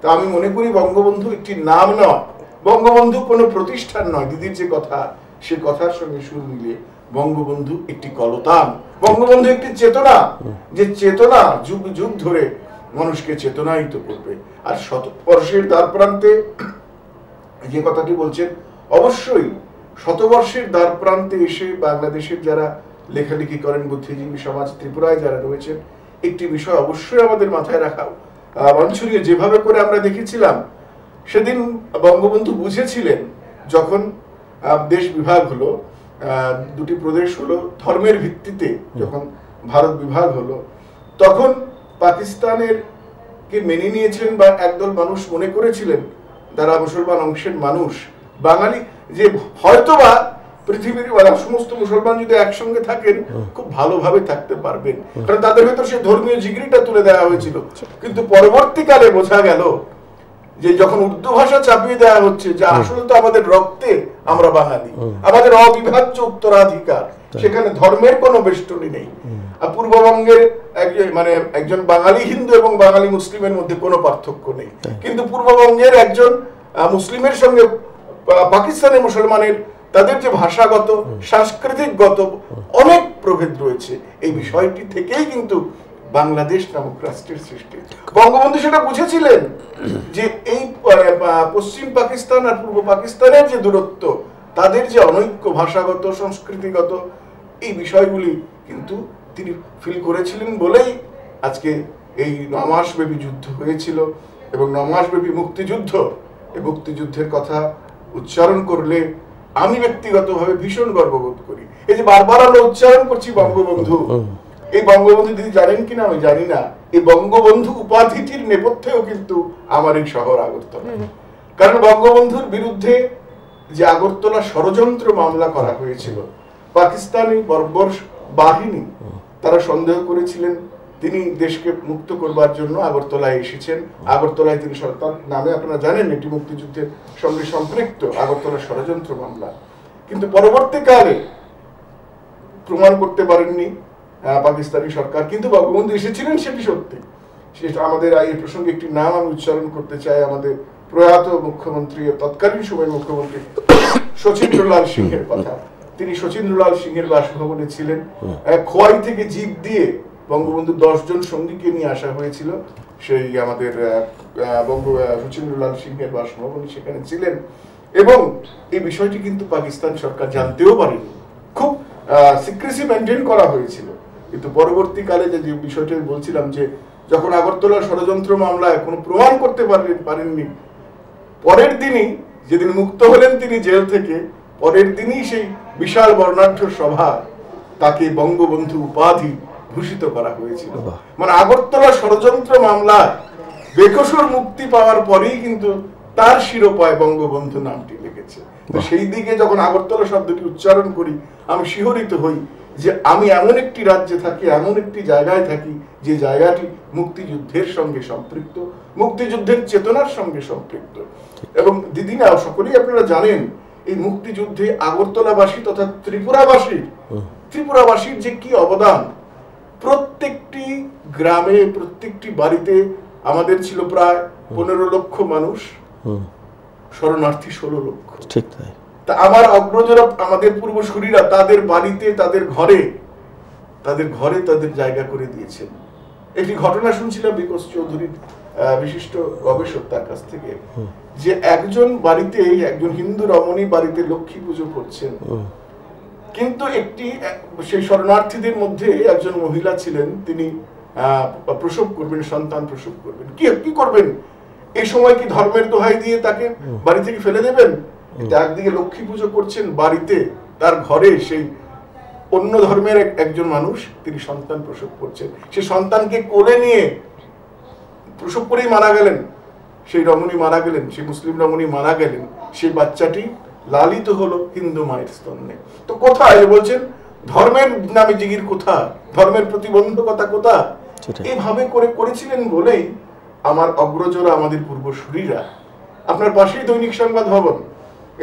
তা আমি মনে করি বঙ্গবন্ধু একটি নাম নয়, বঙ্গবন্ধু কোনো প্রতিষ্ঠান নয়। দিদির যে কথা, সে কথার সঙ্গে সুর মিলিয়ে বঙ্গবন্ধু একটি কলতান, বঙ্গবন্ধু একটি চেতনা, যে চেতনা যুগ যুগ ধরে মানুষকে চেতনায়িত করবে। আর শতবর্ষের দ্বার প্রান্তে যে কথাটি বলছেন, অবশ্যই শতবর্ষের দ্বার প্রান্তে এসে বাংলাদেশের যারা লেখালেখি করেন, বুদ্ধিজীবী সমাজ ত্রিপুরায় যারা রয়েছেন, একটি বিষয় অবশ্যই আমাদের মাথায় রাখা বাঞ্ছনীয়। যেভাবে করে আমরা দেখেছিলাম সেদিন বঙ্গবন্ধু বুঝেছিলেন, যখন দেশ বিভাগ হলো, দুটি প্রদেশ হলো, ধর্মের ভিত্তিতে যখন ভারত বিভাগ হলো, তখন পাকিস্তানের কে মেনে নিয়েছিলেন, বা একদল মানুষ মনে করেছিলেন যারা মুসলমান অংশের মানুষ, বাঙালি, যে হয়তোবা পৃথিবীর সমস্ত মুসলমান যদি একসঙ্গে থাকেন খুব ভালোভাবে থাকতে পারবেন, কারণ তাদের ভেতর সে ধর্মীয় জিগরিটা তুলে দেওয়া হয়েছিল। কিন্তু পরবর্তীকালে বোঝা গেল যে যখন উর্দু ভাষা চাপিয়ে দেওয়া হচ্ছে, যে আসলে তো আমাদের রক্তে আমরা বাঙালি, আমাদের অবিভাজ্য উত্তরাধিকার, সেখানে ধর্মের কোনো বেষ্টনী নেই। পূর্ববঙ্গের মানে একজন বাঙালি হিন্দু এবং বাঙালি মুসলিমের মধ্যে কোনো পার্থক্য নেই, কিন্তু পূর্ববঙ্গের একজন মুসলিমের সঙ্গে পাকিস্তানি মুসলমানের তাদের যে ভাষাগত সাংস্কৃতিকগত অনেক প্রভেদ রয়েছে, এই বিষয়টি থেকেই কিন্তু বাংলাদেশ নামক রাষ্ট্রের সৃষ্টি। বঙ্গবন্ধু সেটা বুঝেছিলেন যে এই পশ্চিম পাকিস্তান আর পূর্ব পাকিস্তানের যে দূরত্ব, তাদের যে অনৈক্য ভাষাগত সংস্কৃতিগত এই বিষয়গুলি কিন্তু তিনি ফিল করেছিলেন বলেই আজকে এই 9 মাসব্যাপী যুদ্ধ হয়েছিল। এবং 9 মাসব্যাপী মুক্তিযুদ্ধ, এই মুক্তিযুদ্ধের কথা উচ্চারণ করলে আমি ব্যক্তিগতভাবে ভীষণ গর্ববোধ করি। এই যে বারবার আমরা উচ্চারণ করছি বঙ্গবন্ধু, এই বঙ্গবন্ধু দিদি জানেন কিনা আমি জানি না, এই বঙ্গবন্ধু উপাধিটির নেপথ্যেও কিন্তু আমার এই শহর আগরতলা। কারণ বঙ্গবন্ধুর বিরুদ্ধে যে আগরতলা ষড়যন্ত্র মামলা করা হয়েছিল, পাকিস্তানি বর্বর বাহিনী তারা সন্দেহ করেছিলেন তিনি দেশকে মুক্ত করবার জন্য আগরতলায় এসেছেন। আগরতলায় তিনি সরকার নামে আপনারা জানেন এটি মুক্তিযুদ্ধের সঙ্গে সম্পৃক্ত আগরতলা ষড়যন্ত্র মামলা। কিন্তু পরবর্তীকালে প্রমাণ করতে পারেননি পাকিস্তানি সরকার, কিন্তু বঙ্গবন্ধু এসেছিলেন সেটি সত্যি। সেটা আমাদের এই প্রসঙ্গে একটি নাম আমি উচ্চারণ করতে চাই, আমাদের প্রয়াত মুখ্যমন্ত্রী, তৎকালীন সময়ের মুখ্যমন্ত্রী শচীন্দ্রলাল সিংহের কথা। তিনি শচীন্দ্রলাল সিংহের বাসভবনে ছিলেন। খোয়াই থেকে জিপ দিয়ে বঙ্গবন্ধু 10 জন সঙ্গীকে নিয়ে আসা হয়েছিল, সেই আমাদের শচীন্দ্রলাল সিংহের বাসভবনে সেখানে ছিলেন। এবং এই বিষয়টি কিন্তু পাকিস্তান সরকার জানতেও পারেনি, খুব সিক্রেসি মেনটেন করা হয়েছিল। কিন্তু পরবর্তীকালে যে বিষয়টা বলছিলাম, যে যখন আগরতলা ষড়যন্ত্র মামলায় কোনো প্রমাণ করতে পারেননি, পরের দিনই যেদিন মুক্ত হলেন তিনি জেল থেকে, পরের দিনই সেই বিশাল বর্ণাঢ্য সভা তাকে বঙ্গবন্ধু উপাধি ভূষিত করা হয়েছিল। মানে আগরতলা ষড়যন্ত্র মামলায় বেকসুর মুক্তি পাওয়ার পরেই কিন্তু তার শিরোপায় বঙ্গবন্ধু নামটি লেগেছে। তো সেই দিকে যখন আগরতলা শব্দটি উচ্চারণ করি আমি শিহরিত হই যে আমি এমন একটি রাজ্যে থাকি, এমন একটি জায়গায় থাকি যে জায়গাটি মুক্তিযুদ্ধের সঙ্গে সম্পৃক্ত, মুক্তিযুদ্ধের চেতনার সঙ্গে সম্পৃক্ত। এবং দিদি না সকলেই আপনারা জানেন এই মুক্তিযুদ্ধে আগরতলাবাসী তথা ত্রিপুরাবাসীর যে কি অবদান। প্রত্যেকটি গ্রামে, প্রত্যেকটি বাড়িতে আমাদের ছিল প্রায় 15 লক্ষ মানুষ, শরণার্থী 16 লক্ষ। ঠিক তাই। তা আমার অগ্রজরা, আমাদের পূর্বসূরীরা তাদের বাড়িতে, তাদের ঘরে তাদের জায়গা করে দিয়েছেন। একটি ঘটনা শুনছিলাম বিকশ চৌধুরীর বিশিষ্ট গবেষক তার কাছ থেকে, যে একজন বাড়িতে, একজন হিন্দু রমণী বাড়িতে লক্ষ্মী পুজো করছেন, কিন্তু সেই শরণার্থীদের মধ্যে একজন মহিলা ছিলেন, তিনি প্রসব করবেন, সন্তান প্রসব করবেন। কি করবেন এই সময়? কি ধর্মের দোহাই দিয়ে তাকে বাড়ি থেকে ফেলে দেবেন? একদিকে লক্ষ্মী পুজো করছেন, বাড়িতে তার ঘরে সেই অন্য ধর্মের একজন মানুষ তিনি সন্তান প্রসব করছেন। সেই সন্তানকে কোলে নিয়ে প্রসব করেই মারা গেলেন, সেই রমণী মারা গেলেন, সেই মুসলিম রমণী মারা গেলেন। সেই বাচ্চাটি লালিত হলো হিন্দু মায়ের স্তনে। তো কোথায় বলছেন ধর্মের নামে জিগির কোথায়, ধর্মের প্রতিবন্ধকতা কোথায়? এইভাবে করেছিলেন বলেই আমার অগ্রজরা, আমাদের পূর্বসূরীরা, আপনার পাশেই দৈনিক সংবাদ ভবন,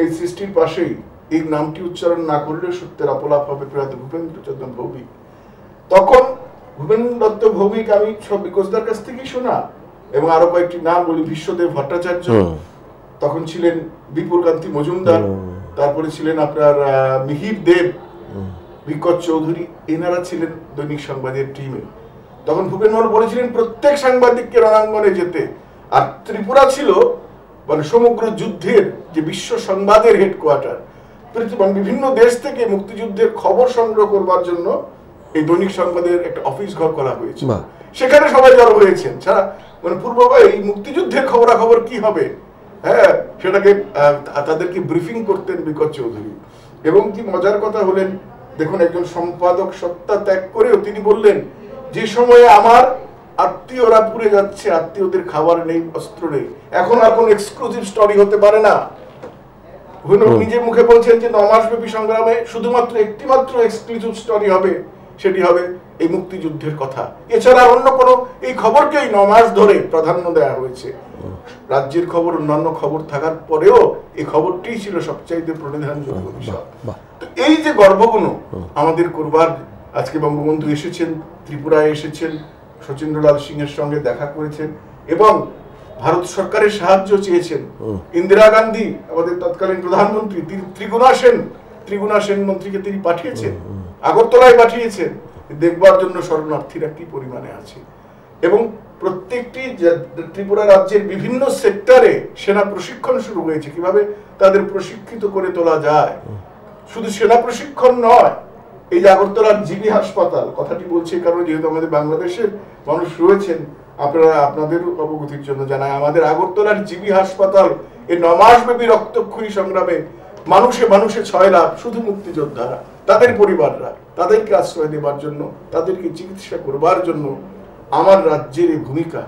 এই সৃষ্টির পাশেই, এই নামটি উচ্চারণ না করলে সত্যের অপলাপ হবে, প্রয়াত ভূপেন্দ্রচন্দ্র ভৌমিক। তখন ভূপেন্দ্র দত্ত ভৌমিক আমি সব বিকশদার কাছ থেকেই শোনা, এবং আরো কয়েকটি নাম বলি, বিশ্বদেব ভট্টাচার্য, তখন ছিলেন বিপুল কান্তি মজুমদার, তারপরে ছিলেন আপনার মিহির দেব, বিকশ চৌধুরী, এনারা ছিলেন দৈনিক সংবাদের টিমে। তখন ভূপেন মোহন বলেছিলেন প্রত্যেক সাংবাদিককে রণাঙ্গনে যেতে। আর ত্রিপুরা ছিল মানে সমগ্র যুদ্ধের যে বিশ্ব সংবাদের হেডকোয়ার্টার। বিভিন্ন দেশ থেকে মুক্তিযুদ্ধের খবর সংগ্রহ করবার জন্য এই দৈনিক সংবাদের একটা অফিস ঘর করা হয়েছে, সেখানে সবাই জড়ো হয়েছেন। ছাড়া মানে এই মুক্তিযুদ্ধের খবরাখবর কি হবে, হ্যাঁ, সেটাকে তাদেরকে ব্রিফিং করতেন বিকশ চৌধুরী। এবং কি মজার কথা হলেন, দেখুন একজন সম্পাদক সত্তা ত্যাগ করেও তিনি বললেন, যে সময়ে আমার আত্মীয়রা পুড়ে যাচ্ছে, আত্মীয়দের খাবার নেই, অস্ত্র নেই, এখন আর কোন এক্সক্লুসিভ স্টোরি হতে পারে না। নিজের মুখে বলছেন যে 9 মাসব্যাপী সংগ্রামে শুধুমাত্র একটি মাত্র এক্সক্লুসিভ স্টোরি হবে, সেটি হবে এই মুক্তিযুদ্ধের কথা। এছাড়া অন্য কোনো এই খবরকেই 9 মাস ধরে প্রাধান্য দেওয়া হয়েছে। রাজ্যের খবর, অন্যান্য খবর থাকার পরেও এই খবরটিই ছিল সবচাইতে প্রণিধানযোগ্য বিষয়। তো এই যে গর্বগুণ আমাদের করবার আজকে বঙ্গবন্ধু এসেছেন, ত্রিপুরায় এসেছেন, শচীন্দ্রলাল সিং এর সঙ্গে দেখা করেছেন এবং ভারত সরকারের সাহায্য চেয়েছেন। ইন্দিরা গান্ধী আমাদের তৎকালীন প্রধানমন্ত্রী, ত্রিগুণা সেন মন্ত্রীকে তিনি পাঠিয়েছেন, আগরতলায় পাঠিয়েছেন দেখবার জন্য শরণার্থীরা কি পরিমাণে আছে। এবং প্রত্যেকটি ত্রিপুরা রাজ্যের বিভিন্ন সেক্টরে সেনা প্রশিক্ষণ শুরু হয়েছে, কিভাবে তাদের প্রশিক্ষিত করে তোলা যায়। শুধু সেনা প্রশিক্ষণ নয়, এই যে আগরতলার জিবি হাসপাতাল, কথাটি বলছে কারণ যেহেতু আমাদের বাংলাদেশের মানুষ রয়েছেন, আপনারা আপনাদের অবগতির জন্য জানায়, আমাদের আগরতলার জিবি হাসপাতাল এই 9 মাসব্যাপী রক্তক্ষয়ী সংগ্রামে মানুষে মানুষে 6 লাখ শুধু মুক্তিযোদ্ধারা, তাদের পরিবাররা, তাদেরকে আশ্রয় দেবার জন্য, তাদেরকে চিকিৎসা করবার জন্য আমার রাজ্যের এই ভূমিকা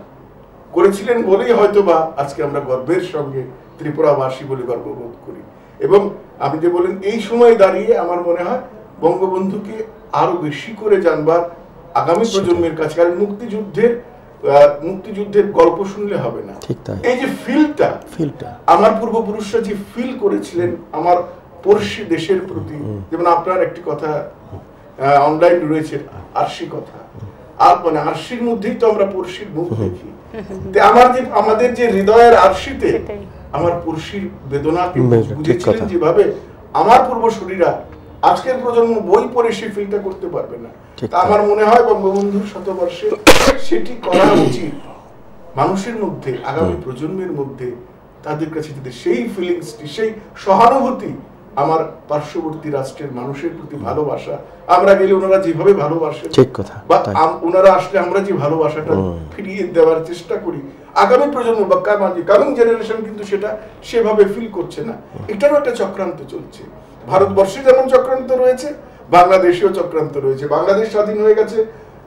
করেছিলেন বলেই হয়তোবা আজকে আমরা গর্বের সঙ্গে ত্রিপুরাবাসী বলে গর্ববোধ করি। এবং আপনি যে বলেন, এই সময় দাঁড়িয়ে আমার মনে হয় বঙ্গবন্ধুকে আরো বেশি করে জানবার আগামী প্রজন্মের কাছে, কারণ মুক্তিযুদ্ধের গল্প শুনলে হবে না, এই যে ফিলটা আমার পূর্বপুরুষরা যে ফিল করেছিলেন আমার পড়শি দেশের প্রতি, যেমন আপনার একটি কথা অনলাইন রয়েছে, আরশি কথা, আর মানে আরশির মধ্যেই তো আমরা পড়শির মুখ দেখি। আমাদের যে হৃদয়ের আরশিতে আমার পড়শির বেদনাকে বুঝেছিলেন যেভাবে, আমার পূর্বসূরীরা আজকের প্রজন্ম বই পড়ে সেই ফিলটা করতে পারবে না। আমার মনে হয় বঙ্গবন্ধুর শতবর্ষে সেটি করা উচিত মানুষের মধ্যে, আগামী প্রজন্মের মধ্যে, তাদের কাছে যদি সেই ফিলিংসটি, সেই সহানুভূতি, আমার পার্শ্ববর্তী রাষ্ট্রের মানুষের প্রতি ভালোবাসা, আমরা গেলে ওনারা যেভাবে ভালোবাসেন বা ওনারা আসলে আমরা যে ভালোবাসাটা ফিরিয়ে দেওয়ার চেষ্টা করি, আগামী প্রজন্ম বা কামিং জেনারেশন কিন্তু সেটা সেভাবে ফিল করছে না। এটারও একটা চক্রান্ত চলছে। ভারতবর্ষে যেমন চক্রান্ত রয়েছে, বাংলাদেশেও চক্রান্ত রয়েছে। বাংলাদেশ স্বাধীন হয়ে গেছে,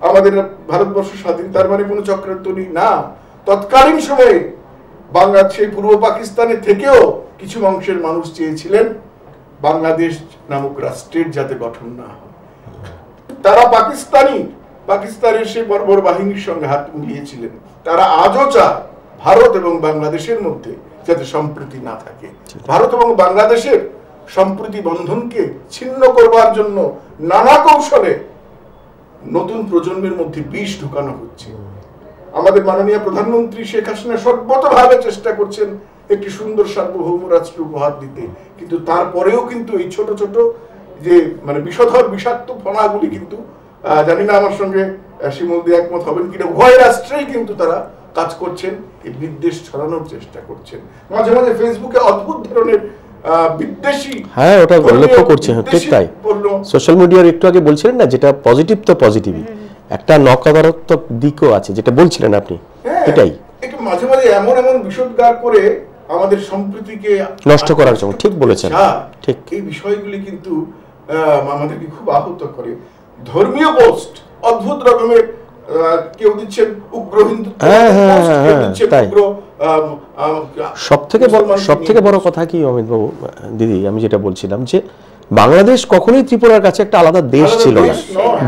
আমাদের ভারতবর্ষ স্বাধীন, তার মানে কোনো চক্রান্ত নেই না। তৎকালীন সময়ে সেই পূর্ব পাকিস্তানের থেকেও কিছু অংশের মানুষ চেয়েছিলেন বাংলাদেশ নামক রাষ্ট্রের যাতে গঠন না হয়। তারা পাকিস্তানের সেই বর্বর বাহিনীর সঙ্গে হাত মিলিয়েছিলেন। তারা আজও চায় ভারত এবং বাংলাদেশের মধ্যে যাতে সম্প্রীতি না থাকে। ভারত এবং বাংলাদেশের সম্প্রীতি বন্ধনকে ছিন্ন করবার জন্য নানা কৌশলে নতুন প্রজন্মের মধ্যে বিষ ঢুকানো হচ্ছে। আমাদের মাননীয় প্রধানমন্ত্রী শেখ হাসিনা সর্বতভাবে চেষ্টা করছেন একটি সুন্দর সার্বভৌম রাষ্ট্র উপহার দিতে, কিন্তু তারপরেও কিন্তু এই ছোট ছোট যে মানে বিষধর বিষাক্ত ফণাগুলি কিন্তু, জানি না আমার সঙ্গে শিমুল দিয়ে একমত হবেন কিনা, উভয় রাষ্ট্রেই কিন্তু তারা কাজ করছেন, এই বিদ্বেষ ছড়ানোর চেষ্টা করছেন। মাঝে মাঝে ফেসবুকে অদ্ভুত ধরনের বিদ্বেষী, হ্যাঁ ওটা লক্ষ্য করছে, ঠিক তাই। সোশ্যাল মিডিয়ার একটু আগে বলছিলেন না, যেটা পজিটিভ তো পজিটিভই, একটা নকারাত্মক দিকও আছে যেটা বলছিলেন আপনি, এটাই একটু মাঝে মাঝে এমন বিষোদ্গার করে আমাদের সম্প্রীতিকে নষ্ট করার জন্য, ঠিক বলেছেন, ঠিক। এই বিষয়গুলি কিন্তু আমাদেরকে খুব আহত করে। ধর্মীয় পোস্ট অদ্ভুত রকমের, কেউ দিচ্ছেন উগ্র হিন্দু, সব থেকে বড় কথা কি অমিত বাবু, দিদি আমি যেটা বলছিলাম যে বাংলাদেশ কখনোই ত্রিপুরার কাছে একটা আলাদা দেশ ছিল না,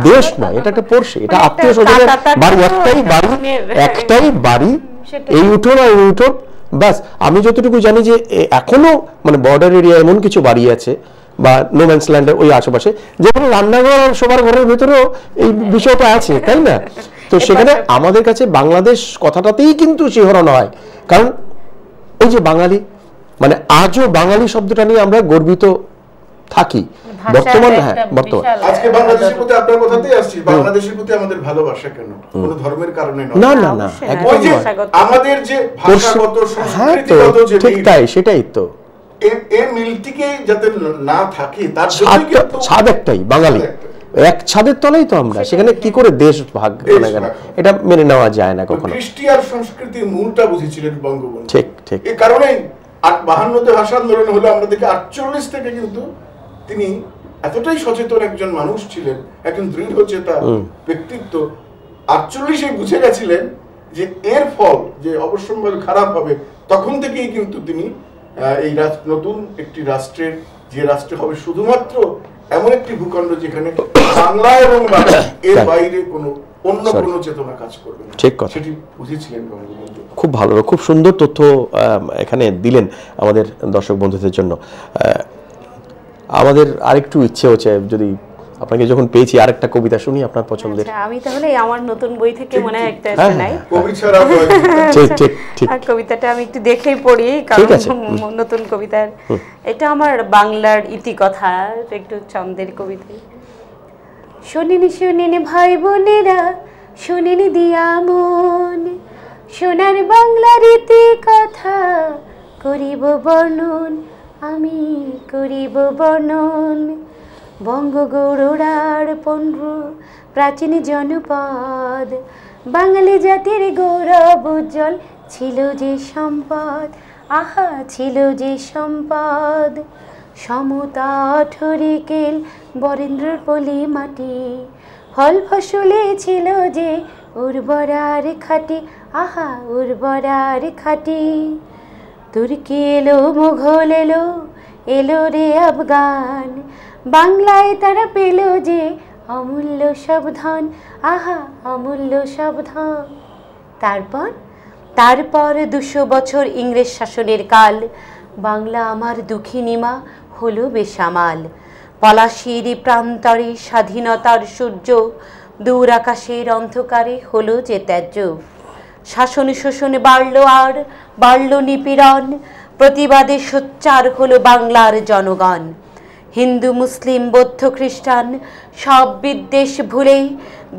দেশ নয়, এটা একটা পড়শি, এটা আত্মীয় স্বজনের বাড়ি, একটাই বাড়ি, এই উঠোন আর এই উঠোন, বাস। আমি যতটুকু জানি যে এখনো মানে বর্ডার এরিয়া এমন কিছু বাড়ি আছে বা নো ম্যানস ল্যান্ডের ওই আশেপাশে, যেখানে রান্নাঘর আর সবার ঘরের ভেতরেও এই বিষয়টা আছে, তাই না? তো সেখানে আমাদের কাছে বাংলাদেশ কথাটাতেই কিন্তু শিহরণ হয়, কারণ এই যে বাঙালি, মানে আজও বাঙালি শব্দটা নিয়ে আমরা গর্বিত থাকি। বর্তমান আজকে বাংলাদেশের প্রতি আপনার কথাতেই আসছি, বাংলাদেশের প্রতি আমাদের ভালোবাসা কেন কোনো ধর্মের কারণে নয়, না না না, আমাদের যে ভাষাগত সংস্কৃতিগত যে ঠিক তাই, সেটাই তো এই মিলটিকে যাতে না থাকে তার জন্য ছাদ একটাই, বাঙালি এক ছাদের তলেই তো আমরা, সেখানে কি করে দেশ ভাগ মানে কেন, এটা মেনে নেওয়া যায় না কখনো। খ্রিস্টিয়ান সংস্কৃতির মূলটা বুঝেছিলেন বঙ্গবন্ধু, ঠিক ঠিক। এই কারণেই 52তে ভাষা আন্দোলন হলো, আমরা দেখি 48 থেকে কিন্তু তিনি এতটাই সচেতন একজন মানুষ ছিলেন, একজন দৃঢ় চেতা ব্যক্তিত্ব। 48 বুঝে গেছিলেন যে এর ফল যে অবশ্যম্ভাবী খারাপ হবে, তখন থেকেই কিন্তু তিনি এই নতুন একটি রাষ্ট্রের, যে রাষ্ট্র হবে শুধুমাত্র এমন একটি ভূখণ্ড যেখানে বাংলা এবং বাংলা এর বাইরে কোনো অন্য কোনো চেতনা কাজ করবে না, ঠিক কথা, সেটি বুঝেছিলেন বঙ্গবন্ধু। খুব ভালো, খুব সুন্দর তথ্য এখানে দিলেন আমাদের দর্শক বন্ধুদের জন্য। আমাদের আরেকটু ইচ্ছে হচ্ছে যদি আপনাকে যখন পেয়েছি আরেকটা কবিতা শুনি আপনার পছন্দের। আচ্ছা, আমি তাহলে আমার নতুন বই থেকে মনে হয় একটা শোনাই। কবি ছাড়া ঠিক ঠিক ঠিক। আর কবিতাটা আমি একটু দেখেই পড়ি, কারণ নতুন কবিতার এটা আমার বাংলার ইতিকথা, একটু ছন্দের কবিতা। শোনেনি শোনেনি ভাই বোনেরা, শোনেনি দিয়া মন, সোনার বাংলার ইতিকথা করিব বর্ণন, আমি করিব বর্ণন। বঙ্গগৌড়ার পণ্য প্রাচীন জনপদ, বাঙালি জাতির গৌরব উজ্জ্বল ছিল যে সম্পদ, আহা ছিল যে সম্পদ। সমতা ঠরিকেল বরেন্দ্রর পলি মাটি, ফল ফসলে ছিল যে উর্বরার খাটি, আহা উর্বরার খাটি। তুর্কি এলো মুঘল এলো, এলো রে আফগান, বাংলায় তারা পেল যে অমূল্য সব ধন, আহা অমূল্য সব ধন। তারপর 200 বছর ইংরেজ শাসনের কাল, বাংলা আমার দুঃখিনী মা হলো বেসামাল। পলাশির প্রান্তরে স্বাধীনতার সূর্য, দূর আকাশের অন্ধকারে হলো যে ত্যায্য। শাসন শোষণ বাড়ল আর বাড়ল নিপীড়ন, প্রতিবাদে সোচ্চার হলো বাংলার জনগণ। হিন্দু মুসলিম বৌদ্ধ খ্রিস্টান সব বিদ্বেষ ভুলে,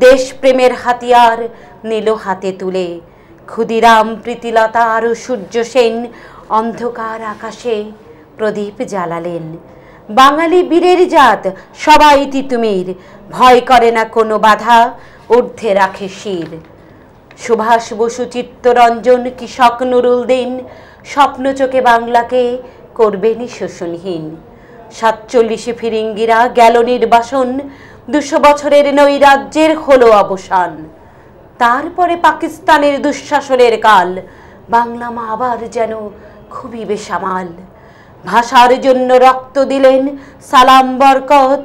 দেশপ্রেমের হাতিয়ার নিল হাতে তুলে। ক্ষুদিরাম প্রীতিলতা আর সূর্য সেন অন্ধকার আকাশে প্রদীপ জ্বালালেন। বাঙালি বীরের জাত সবাই তিতুমির, ভয় করে না কোনো বাধা, ঊর্ধ্বে রাখে শির। সুভাষ বসু চিত্তরঞ্জন কৃষক নুরুল দিন, স্বপ্ন চোখে বাংলাকে করবেনি শোষণহীন। 47 ফিরিঙ্গিরা গেল নির্বাসন, 200 বছরের নৈরাজ্যের হলো অবসান। তারপরে পাকিস্তানের দুঃশাসনের কাল, বাংলা মা আবার যেন খুবই বেসামাল। ভাষার জন্য রক্ত দিলেন সালাম বরকত,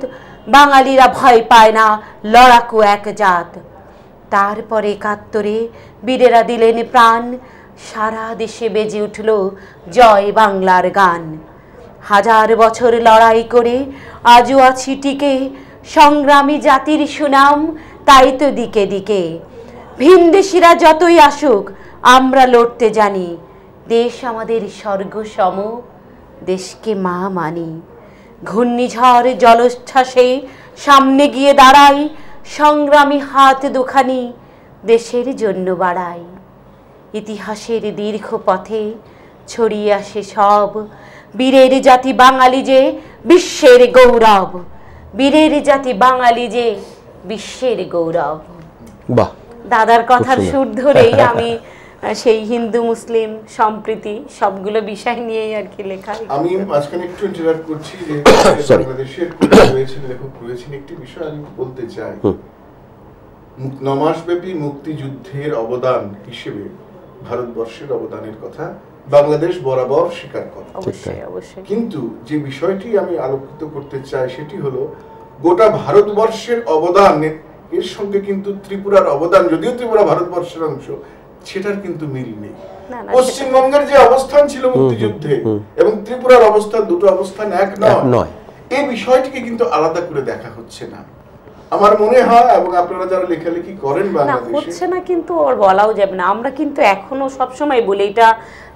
বাঙালিরা ভয় পায় না লড়াকু এক জাত। তারপরে 71 বীরেরা দিলেন প্রাণ, সারা দেশে বেজে উঠল জয় বাংলার গান। 1000 বছর লড়াই করে আজও আছি টিকে, সংগ্রামী জাতির সুনাম তাই তো দিকে দিকে। ভিনদেশিরা যতই আসুক আমরা লড়তে জানি, দেশ আমাদের স্বর্গ সম, দেশকে মা মানি। ঘূর্ণিঝড় জলোচ্ছ্বাসে সামনে গিয়ে দাঁড়াই, সংগ্রামী হাত দুখানি দেশের জন্য বাড়াই। ইতিহাসের দীর্ঘ পথে ছড়িয়ে আসে সব, বীরের জাতি বাঙালি যে বিশ্বের গৌরব, বীরের জাতি বাঙালি যে বিশ্বের গৌরব। বাহ, দাদার কথার সুর ধরেই আমি সেই হিন্দু মুসলিম সম্প্রীতি সবগুলো বিষয় নিয়েই আর কি লেখা। আমি মাঝখানে একটু ইন্টারাপ্ট করছি যে বাংলাদেশের লেখক রয়েছেন, একটি বিষয় আমি বলতে চাই। 9 মাসব্যাপী মুক্তিযুদ্ধের অবদান হিসেবে ভারতবর্ষের অবদানের কথা বাংলাদেশ বরাবর স্বীকার করে। অবশ্যই অবশ্যই। কিন্তু যে বিষয়টি আমি আলোকিত করতে চাই সেটি হলো গোটা ভারতবর্ষের অবদান এর সঙ্গে কিন্তু ত্রিপুরার অবদান, যদিও ত্রিপুরা ভারতবর্ষের অংশ, সেটার কিন্তু মিল নেই। পশ্চিমবঙ্গের যে অবস্থান ছিল মুক্তিযুদ্ধে এবং ত্রিপুরার অবস্থান, দুটো অবস্থান এক নয়। এই বিষয়টিকে কিন্তু আলাদা করে দেখা হচ্ছে না আমার মনে হয়, এবং আপনারা যারা লেখালেখি করেন বাংলাদেশে হচ্ছে না, কিন্তু ওর বলাও যাবে না। আমরা কিন্তু এখনো সবসময় বলি এটা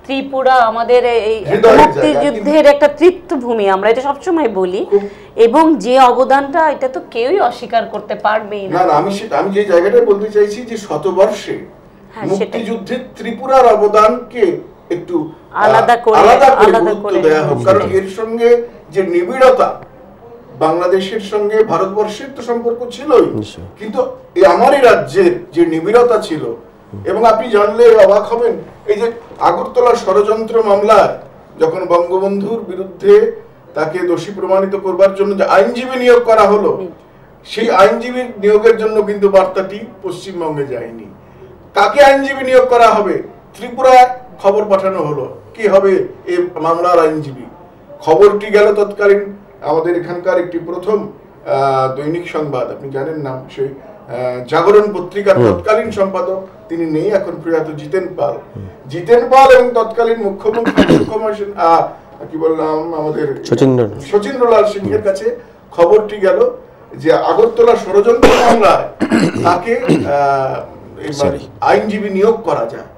ত্রিপুরা আমাদের এই মুক্তিযুদ্ধের একটা তীর্থভূমি, আমরা এটা সবসময় বলি, এবং যে অবদানটা এটা তো কেউই অস্বীকার করতে পারবেই না। আমি যে জায়গাটা বলতে চাইছি যে শতবর্ষে মুক্তিযুদ্ধে ত্রিপুরার অবদানকে একটু আলাদা করে গুরুত্ব দেওয়া হোক, কারণ এর সঙ্গে যে নিবিড়তা বাংলাদেশের সঙ্গে ভারতবর্ষের তো সম্পর্ক ছিলই, কিন্তু আমারই রাজ্যের যে নিবিড়তা ছিল, এবং আপনি জানলে অবাক হবেন, এই যে আগরতলা ষড়যন্ত্র মামলা যখন বঙ্গবন্ধুর বিরুদ্ধে তাকে দোষী প্রমাণিত করবার জন্য যে আইনজীবী নিয়োগ করা হলো, সেই আইনজীবী নিয়োগের জন্য কিন্তু বার্তাটি পশ্চিমবঙ্গে যায়নি। কাকে আইনজীবী নিয়োগ করা হবে? ত্রিপুরায় খবর পাঠানো হলো কি হবে এই মামলার আইনজীবী। খবরটি গেল তৎকালীন আমাদের এখানকার একটি প্রথম দৈনিক সংবাদ, আপনি জানেন নাম, সেই জাগরণ পত্রিকার তৎকালীন সম্পাদক, তিনি নেই এখন, প্রয়াত জিতেন পাল এবং তৎকালীন মুখ্যমন্ত্রী কি বললাম আমাদের শচীন্দ্রলাল সিংহের কাছে খবরটি গেল। যে আগরতলা ষড়যন্ত্র মামলায় তাকে আইনজীবী নিয়োগ করা যায়,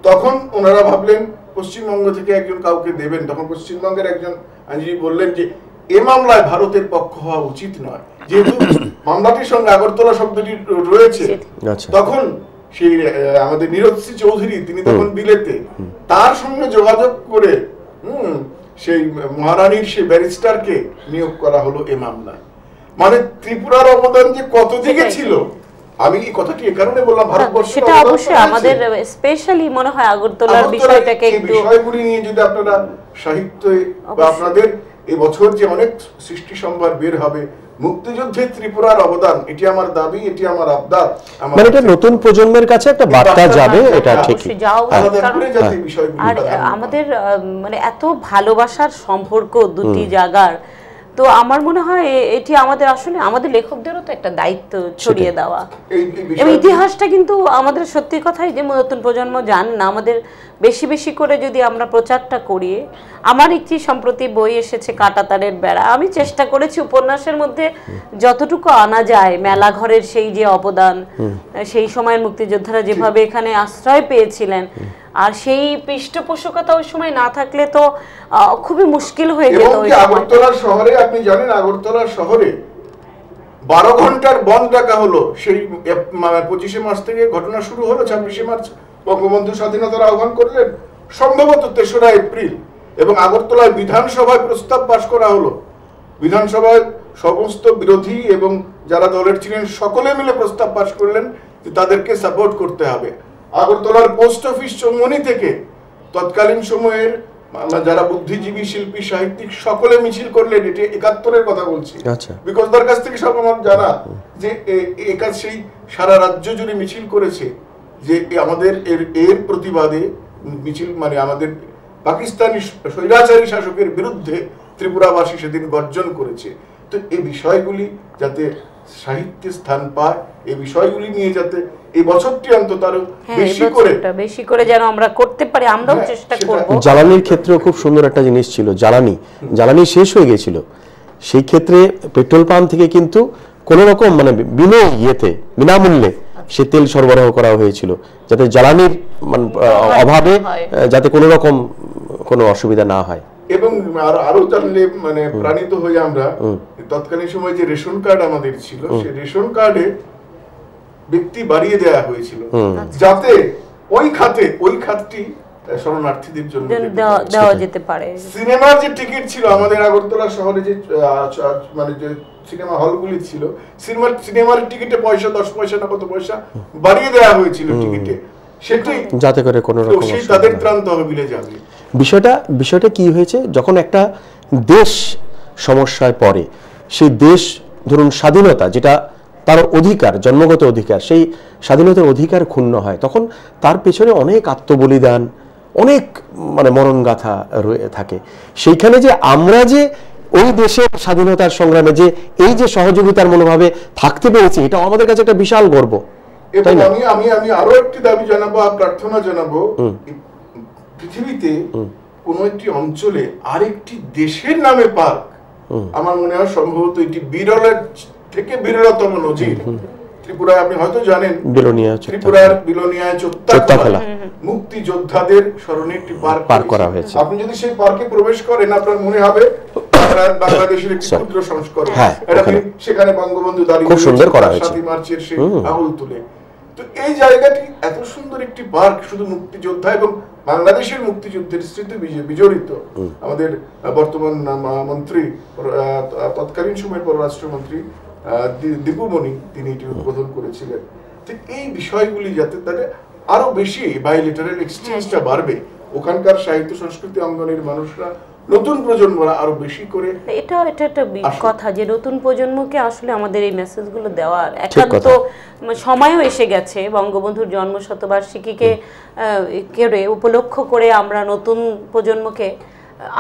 তখন ওনারা ভাবলেন পশ্চিমবঙ্গ থেকে একজন কাউকে দেবেন। তখন পশ্চিমবঙ্গের একজন আইনজীবী বললেন যে এ মামলায় ভারতের পক্ষ হওয়া উচিত নয়, যেহেতু মামলাটির সঙ্গে আগরতলা শব্দটি রয়েছে। তখন সেই আমাদের নীরজ চৌধুরী তিনি তখন বিলেতে, তার সঙ্গে যোগাযোগ করে সেই মহারানীর সেই ব্যারিস্টারকে নিয়োগ করা হলো এ মামলায়। মানে ত্রিপুরার অবদান যে কত দিকে ছিল, আমি এই কথাটি এই কারণে বললাম, ভারতবর্ষ সেটা অবশ্যই আমাদের স্পেশালি মনে হয় আগরতলার বিষয়টাকে একটু বিষয়গুলি নিয়ে যদি আপনারা সাহিত্যে বা আপনাদের এই বছর যে অনেক সৃষ্টি সম্ভার বের হবে, মুক্তিযুদ্ধে ত্রিপুরার অবদান, এটি আমার দাবি, এটি আমার আবদার, মানে এটা নতুন প্রজন্মের কাছে একটা বার্তা যাবে, এটা ঠিকই। আর আমাদের মানে এত ভালোবাসার সম্পর্ক দুটি জায়গার, তো আমার মনে হয় এটি আমাদের আসলে আমাদের লেখকদেরও তো একটা দায়িত্ব ছড়িয়ে দেওয়া। এবং ইতিহাসটা কিন্তু আমাদের সত্যি কথাই যে নতুন প্রজন্ম জানে না, আমাদের বেশি বেশি করে যদি আমরা প্রচারটা করি। আমার একটি সম্প্রতি বই এসেছে কাঁটাতারের বেড়া, আমি চেষ্টা করেছি উপন্যাসের মধ্যে যতটুকু আনা যায় মেলাঘরের সেই যে অবদান, সেই সময়ের মুক্তিযোদ্ধারা যেভাবে এখানে আশ্রয় পেয়েছিলেন, আর সেই পৃষ্ঠপোষকতা ওই সময় না থাকলে তো খুবই মুশকিল হয়ে যেত। আগরতলা শহরে আপনি জানেন, আগরতলা শহরে 12 ঘন্টার বন্ধ ডাকা হলো। সেই 25শে মার্চ থেকে ঘটনা শুরু হলো, 26শে মার্চ বঙ্গবন্ধু স্বাধীনতার আহ্বান করলেন, সম্ভবত 3রা এপ্রিল। এবং আগরতলায় বিধানসভায় প্রস্তাব পাশ করা হলো, বিধানসভায় সমস্ত বিরোধী এবং যারা দলের ছিলেন সকলে মিলে প্রস্তাব পাশ করলেন যে তাদেরকে সাপোর্ট করতে হবে। আগরতলার পোস্ট অফিস চৌমনি থেকে তৎকালীন সময়ের যারা বুদ্ধিজীবী, শিল্পী, সাহিত্যিক সকলে মিছিল করলেন। এটি 71-এর কথা বলছি, বিকজ তার কাছ থেকে সব আমার জানা যে সেই সারা রাজ্য জুড়ে মিছিল করেছে যে আমাদের এর প্রতিবাদে মিছিল, মানে আমাদের পাকিস্তানি স্বৈরাচারী শাসকের বিরুদ্ধে ত্রিপুরাবাসী সেদিন গর্জন করেছে। তো এই বিষয়গুলি যাতে সাহিত্যে স্থান পায়, এই বিষয়গুলি নিয়ে যাতে এই বছরটি অন্তত আরো বেশি করে যেন আমরা করতে পারি, আমরাও চেষ্টা করব। জ্বালানির ক্ষেত্রেও খুব সুন্দর একটা জিনিস ছিল, জ্বালানি শেষ হয়ে গিয়েছিল, সেই ক্ষেত্রে পেট্রোল পাম্প থেকে কিন্তু কোন রকম মানে বিনামূল্যে সে তেল সরবরাহ করা হয়েছিল, যাতে জ্বালানির অভাবে যাতে কোনো রকম কোনো অসুবিধা না হয়। এবং আরো জানলে মানে প্রাণিত হয়ে আমরা তৎকালীন সময় যে রেশন কার্ড আমাদের ছিল, সেই রেশন কার্ডে ব্যক্তি বাড়িয়ে দেওয়া হয়েছিল যাতে ওই খাতটি শরণার্থীদের জন্য দেওয়া যেতে পারে। সিনেমার যে টিকিট ছিল আমাদের আগরতলা শহরে, যে মানে যে সিনেমা হলগুলি ছিল, সিনেমার টিকিটে পয়সা 10 পয়সা না কত পয়সা বাড়িয়ে দেওয়া হয়েছিল টিকিটে, সেটাই যাতে করে কোনো রকম তাদের ত্রাণ তহবিলে যাবে। বিষয়টা কি হয়েছে, যখন একটা দেশ সমস্যায় পড়ে, সেই দেশ ধরুন স্বাধীনতা যেটা তার অধিকার, জন্মগত অধিকার, সেই স্বাধীনতার অধিকার ক্ষুণ্ণ হয়, তখন তার পেছনে অনেক আত্মবলিদান, অনেক মানে মরণ গাথা রয়ে থাকে। সেইখানে যে আমরা যে ওই দেশের স্বাধীনতার সংগ্রামে যে এই যে সহযোগিতার মনোভাবে থাকতে পেরেছি, এটা আমাদের কাছে একটা বিশাল গর্ব। এবং আমি আরো একটি দাবি জানাবো, প্রার্থনা জানাবো, পৃথিবীতে কোন একটি অঞ্চলে আরেকটি দেশের নামে পার্ক, আমার মনে হয় সম্ভবত এটি বিরলের থেকে বিরলতম নজির। ত্রিপুরায় আপনি হয়তো জানেন, ত্রিপুরার বিলোনিয়ায় চোত্তাখোলা মুক্তিযোদ্ধাদের স্মরণে একটি পার্ক করা হয়েছে। আপনি যদি সেই পার্কে প্রবেশ করেন, আপনার মনে হবে বাংলাদেশের একটি ক্ষুদ্র সংস্করণ। সেখানে বঙ্গবন্ধু দাঁড়িয়ে খুব সুন্দর করা হয়েছে 7 মার্চের সেই আঙুল তুলে। তো এই জায়গাটি এত সুন্দর একটি পার্ক, শুধু মুক্তিযোদ্ধা এবং বাংলাদেশের মুক্তিযুদ্ধের স্মৃতি বিজড়িত। আমাদের বর্তমান মন্ত্রী, তৎকালীন সময়ের পররাষ্ট্রমন্ত্রী দীপুমণি, তিনি এটি উদ্বোধন করেছিলেন। তো এই বিষয়গুলি যাতে তাদের আরো বেশি বাইলেটারাল এক্সচেঞ্জটা বাড়বে, ওখানকার সাহিত্য সংস্কৃতি অঙ্গনের মানুষরা, নতুন প্রজন্মরা আরো বেশি করে, এটা একটা কথা যে নতুন প্রজন্মকে আসলে আমাদের এই মেসেজগুলো দেওয়ার একান্ত সময়ও এসে গেছে। বঙ্গবন্ধুর জন্মশতবার্ষিকীকে উপলক্ষ করে আমরা নতুন প্রজন্মকে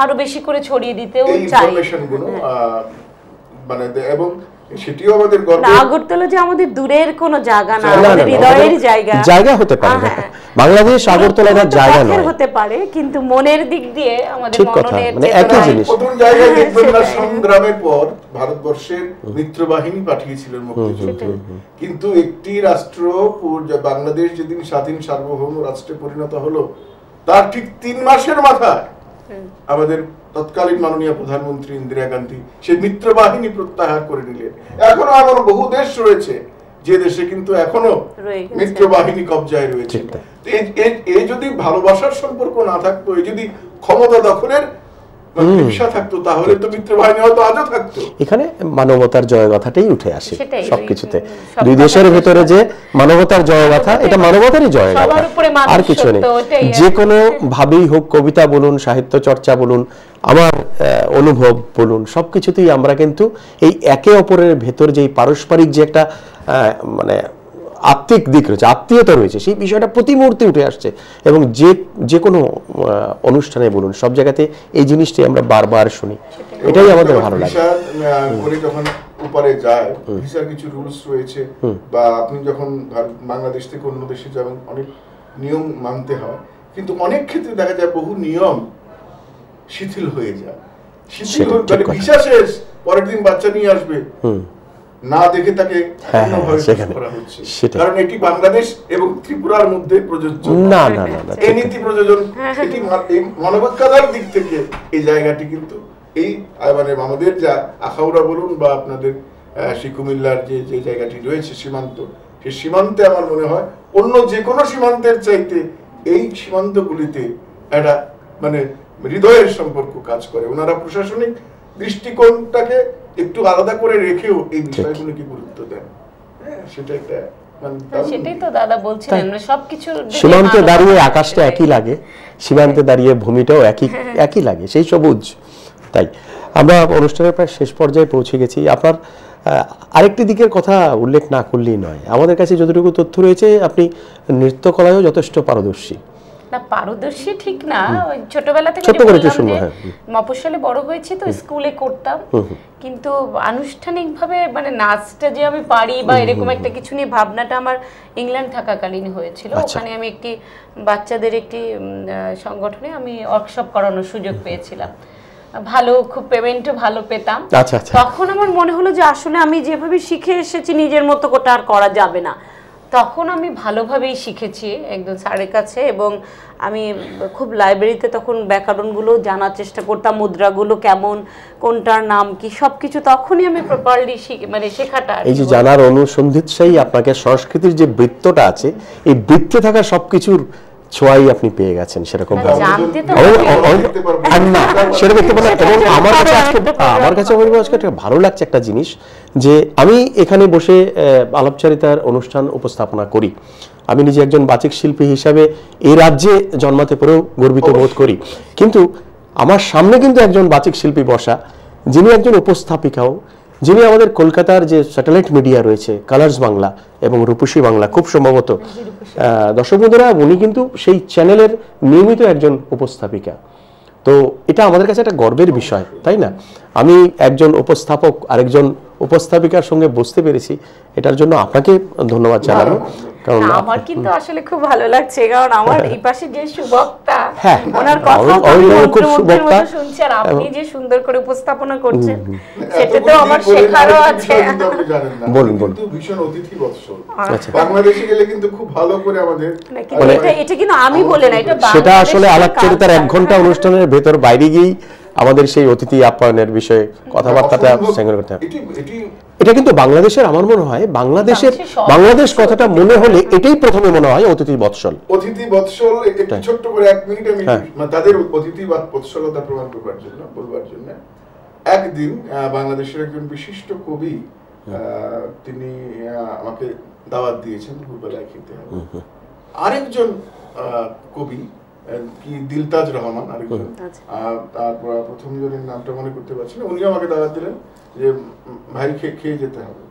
আরো বেশি করে ছড়িয়ে দিতেও চাই। মানে এবং সেটিও আমাদের গর্ব। আগরতলা যে আমাদের দূরের কোনো জায়গা না, আমাদের হৃদয়ের জায়গা। জায়গা হতে পারে, বাংলাদেশ আগরতলা না জায়গা নয়, হতে পারে, কিন্তু মনের দিক দিয়ে আমাদের মনের মানে একই জিনিস। প্রথম জায়গায় দেখবেন না, সংগ্রামের পর ভারতবর্ষের মিত্রবাহিনী পাঠিয়েছিলেন মুক্তিযুদ্ধে, কিন্তু একটি রাষ্ট্র বাংলাদেশ যেদিন স্বাধীন সার্বভৌম রাষ্ট্রে পরিণত হলো, তার ঠিক 3 মাসের মাথায় আমাদের তৎকালীন মাননীয় প্রধানমন্ত্রী ইন্দিরা গান্ধী সেই মিত্রবাহিনী প্রত্যাহার করে নিলেন। এখনো এমন বহু দেশ রয়েছে যে দেশে কিন্তু এখনো মিত্রবাহিনী কবজায় রয়েছে। এই যদি ভালোবাসার সম্পর্ক না থাকতো, এই যদি ক্ষমতা দখলের হিংসা থাকতো, তাহলে তো মিত্রবাহিনী হয়তো আজও থাকতো। এখানে মানবতার জয়গাথাটাই উঠে আসে সবকিছুতে। দুই দেশের ভেতরে যে মানবতার জয়গাথা, এটা মানবতারই জয়গাথা, আর কিছু নেই। যে কোনো ভাবেই হোক, কবিতা বলুন, সাহিত্য চর্চা বলুন, আমার অনুভব বলুন, সবকিছুতেই আমরা কিন্তু এই একে অপরের ভেতর যে পারস্পরিক যে একটা মানে আত্মিক দিক রয়েছে, আত্মীয়তা রয়েছে, সেই বিষয়টা প্রতি মুহূর্তে উঠে আসছে। এবং যে কোনো অনুষ্ঠানে বলুন, সব জায়গাতে এই জিনিসটি আমরা বারবার শুনি, এটাই আমাদের ভালো লাগে। করে যখন উপরে যায়, ভিসার কিছু রুলস রয়েছে, বা আপনি যখন বাংলাদেশ থেকে অন্য দেশে যাবেন, অনেক নিয়ম মানতে হয়, কিন্তু অনেক ক্ষেত্রে দেখা যায় বহু নিয়ম শিথিল হয়ে যায়। শিথিল হয়ে ভিসা শেষ, পরের দিন বাচ্চা নিয়ে আসবে, না দেখে তাকে করা হচ্ছে, কারণ এটি বাংলাদেশ এবং ত্রিপুরার মধ্যে প্রযোজ্য না। এই নীতি প্রযোজন, এটি মানবাধিকার দিক থেকে এই জায়গাটি কিন্তু এই মানে আমাদের যা আখাউড়া বলুন বা আপনাদের কুমিল্লার যে জায়গাটি রয়েছে সীমান্ত, সেই সীমান্তে আমার মনে হয় অন্য যে কোনো সীমান্তের চাইতে এই সীমান্তগুলিতে একটা মানে হৃদয়ের সম্পর্ক কাজ করে। ওনারা প্রশাসনিক দৃষ্টিকোণটাকে একটু আলাদা করে রেখেও এই বিষয়গুলোকে গুরুত্ব দেন। সেটা একটা সেটাই তো দাদা বলছিলেন, সবকিছু সীমান্তে দাঁড়িয়ে আকাশটা একই লাগে, সীমান্তে দাঁড়িয়ে ভূমিটাও একই লাগে, সেই সবুজ। তাই আমরা অনুষ্ঠানের প্রায় শেষ পর্যায়ে পৌঁছে গেছি। আপনার আরেকটি দিকের কথা উল্লেখ না করলেই নয়, আমাদের কাছে যতটুকু তথ্য রয়েছে আপনি নৃত্যকলায়ও যথেষ্ট পারদর্শী। না, পারদর্শী ঠিক না, ছোটবেলা থেকে মফস্বলে বড় হয়েছি তো, স্কুলে করতাম, কিন্তু আনুষ্ঠানিকভাবে মানে নাচটা যে আমি পারি বা এরকম একটা কিছু নিয়ে ভাবনাটা আমার ইংল্যান্ড থাকাকালীন হয়েছিল। ওখানে আমি একটি বাচ্চাদের একটি সংগঠনে আমি ওয়ার্কশপ করানোর সুযোগ পেয়েছিলাম, ভালো, খুব পেমেন্টও ভালো পেতাম। তখন আমার মনে হলো যে আসলে আমি যেভাবে শিখে এসেছি নিজের মতো কোটা আর করা যাবে না। তখন আমি ভালোভাবেই শিখেছি একজন স্যারের কাছে, এবং আমি খুব লাইব্রেরিতে তখন ব্যাকরণগুলো জানার চেষ্টা করতাম, মুদ্রাগুলো কেমন, কোনটার নাম কি, সবকিছু তখনই আমি প্রপারলি মানে শেখাটা। এই যে জানার অনুসন্ধিৎসাই আপনাকে সংস্কৃতির যে বৃত্তটা আছে, এই বৃত্তে থাকা সবকিছুর ছোঁয়াই আপনি পেয়ে গেছেন সেরকম ভাবে। এবং আমার কাছে আজকে ভালো লাগছে একটা জিনিস, যে আমি এখানে বসে আলাপচারিতার অনুষ্ঠান উপস্থাপনা করি, আমি নিজে একজন বাচিক শিল্পী হিসাবে এই রাজ্যে জন্মাতে পেরেও গর্বিত বোধ করি, কিন্তু আমার সামনে কিন্তু একজন বাচিক শিল্পী বসা, যিনি একজন উপস্থাপিকাও, যিনি আমাদের কলকাতার যে স্যাটেলাইট মিডিয়া রয়েছে, কালার্স বাংলা এবং রূপসী বাংলা, খুব সম্ভবত দর্শক বন্ধুরা, উনি কিন্তু সেই চ্যানেলের নিয়মিত একজন উপস্থাপিকা। তো এটা আমাদের কাছে একটা গর্বের বিষয়, তাই না? আমি একজন উপস্থাপক আরেকজন উপস্থাপিকার সঙ্গে বসতে পেরেছি, এটার জন্য আপনাকে ধন্যবাদ জানাবো। কারণ আমার কিন্তু আসলে খুব ভালো লাগছে, কারণ আমার এই পাশে যে সুবক্তা, ওনার কথা খুব সুবক্তা শুনছি, আর আপনি যে সুন্দর করে উপস্থাপনা করছেন, সেটা তো আমার শেখারও আছে। বলুন বলুন। কিন্তু ভীষণ অতিথি বৎসল, বাংলাদেশে গেলে কিন্তু খুব ভালো করে আমাদের, এটা কিন্তু আমি বলে না, এটা সেটা আসলে আলাপচারিতার 1 ঘন্টা অনুষ্ঠানের ভেতর বাইরে গিয়ে আমাদের সেই অতিথি আপ্যায়নের বিষয়ে কথাবার্তাটা সংগ্রহ করতে হবে। এটা কিন্তু বাংলাদেশের, আমার মনে হয় বাংলাদেশ কথাটা মনে হলে এটাই প্রথমে মনে হয় অতিথি বৎসল। অতিথি বৎসল একটু ছোট্ট করে 1 মিনিট আমি তাদের অতিথি বৎসলতা প্রমাণ বলবার জন্য একদিন বাংলাদেশের একজন বিশিষ্ট কবি, তিনি আমাকে দাওয়াত দিয়েছেন দুপুরবেলায় খেতে হবে। আরেকজন কবি কি দিলতাজ রহমান আরেকজন, তারপর প্রথম জনের নামটা মনে করতে পারছি না, উনিও আমাকে দাওয়াত দিলেন যে ভাই খেয়ে যেতে হবে।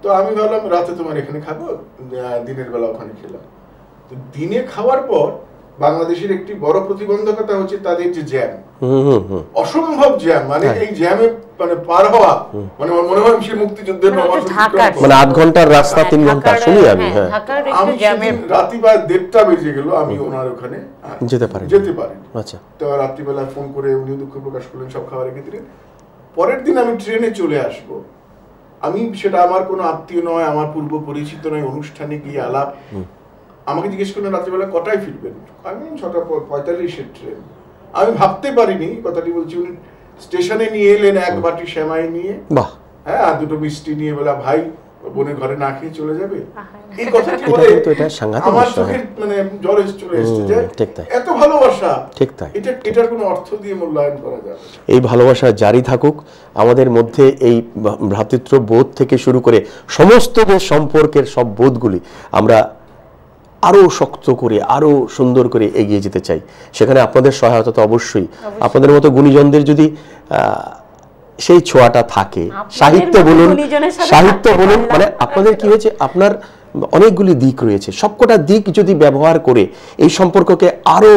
তো আমি ভাবলাম রাতে তোমার এখানে খাবো, দিনের বেলা ওখানে খেলাম। তো দিনে খাওয়ার পর বাংলাদেশের একটি বড় প্রতিবন্ধকতা হচ্ছে তাদের যে জ্যাম, অসম্ভব জ্যাম, মানে এই জ্যামে মানে পার হওয়া মানে মনে হয় সে মুক্তিযুদ্ধের মানে 8 ঘন্টার রাস্তা 3 ঘন্টা শুনি আমি। হ্যাঁ, আমি রাতি বা 1:30 বেজে গেল, আমি ওনার ওখানে যেতে পারি। আচ্ছা, তো রাত্রিবেলা ফোন করে উনি দুঃখ প্রকাশ করলেন, সব খাবার রেখে দিলেন। পরের দিন আমি ট্রেনে চলে আসব, আমি সেটা আমার কোনো আত্মীয় নয়, আমার পূর্ব পরিচিত নয়, অনুষ্ঠানে গিয়ে আলাপ। আমাকে জিজ্ঞেস করলেন রাত্রিবেলা কটায় ফিরবেন, আমি 6:45-এর ট্রেন। আমি ভাবতে পারিনি কথাটি বলছি, উনি স্টেশনে নিয়ে এলেন এক বাটি সেমাই নিয়ে, হ্যাঁ, আর 2টো মিষ্টি নিয়ে, বলা ভাই বোনের ঘরে না খেয়ে চলে যাবে। এই কথাটি বলে আমার চোখের মানে জল চলে এসেছে যে এত ভালোবাসা, ঠিক তাই, এটার কোনো অর্থ দিয়ে মূল্যায়ন করা যাবে। এই ভালোবাসা জারি থাকুক আমাদের মধ্যে, এই ভ্রাতৃত্ব বোধ থেকে শুরু করে সমস্ত যে সম্পর্কের সব বোধগুলি আমরা আরো শক্ত করে আরো সুন্দর করে এগিয়ে যেতে চাই। সেখানে আপনাদের সহায়তা তো অবশ্যই, আপনাদের মতো গুণীজনদের যদি সেই ছোঁয়াটা থাকে, সাহিত্য বলুন মানে আপনাদের কি হয়েছে, আপনার অনেকগুলি দিক রয়েছে, সবকটা দিক যদি ব্যবহার করে এই সম্পর্ককে আরো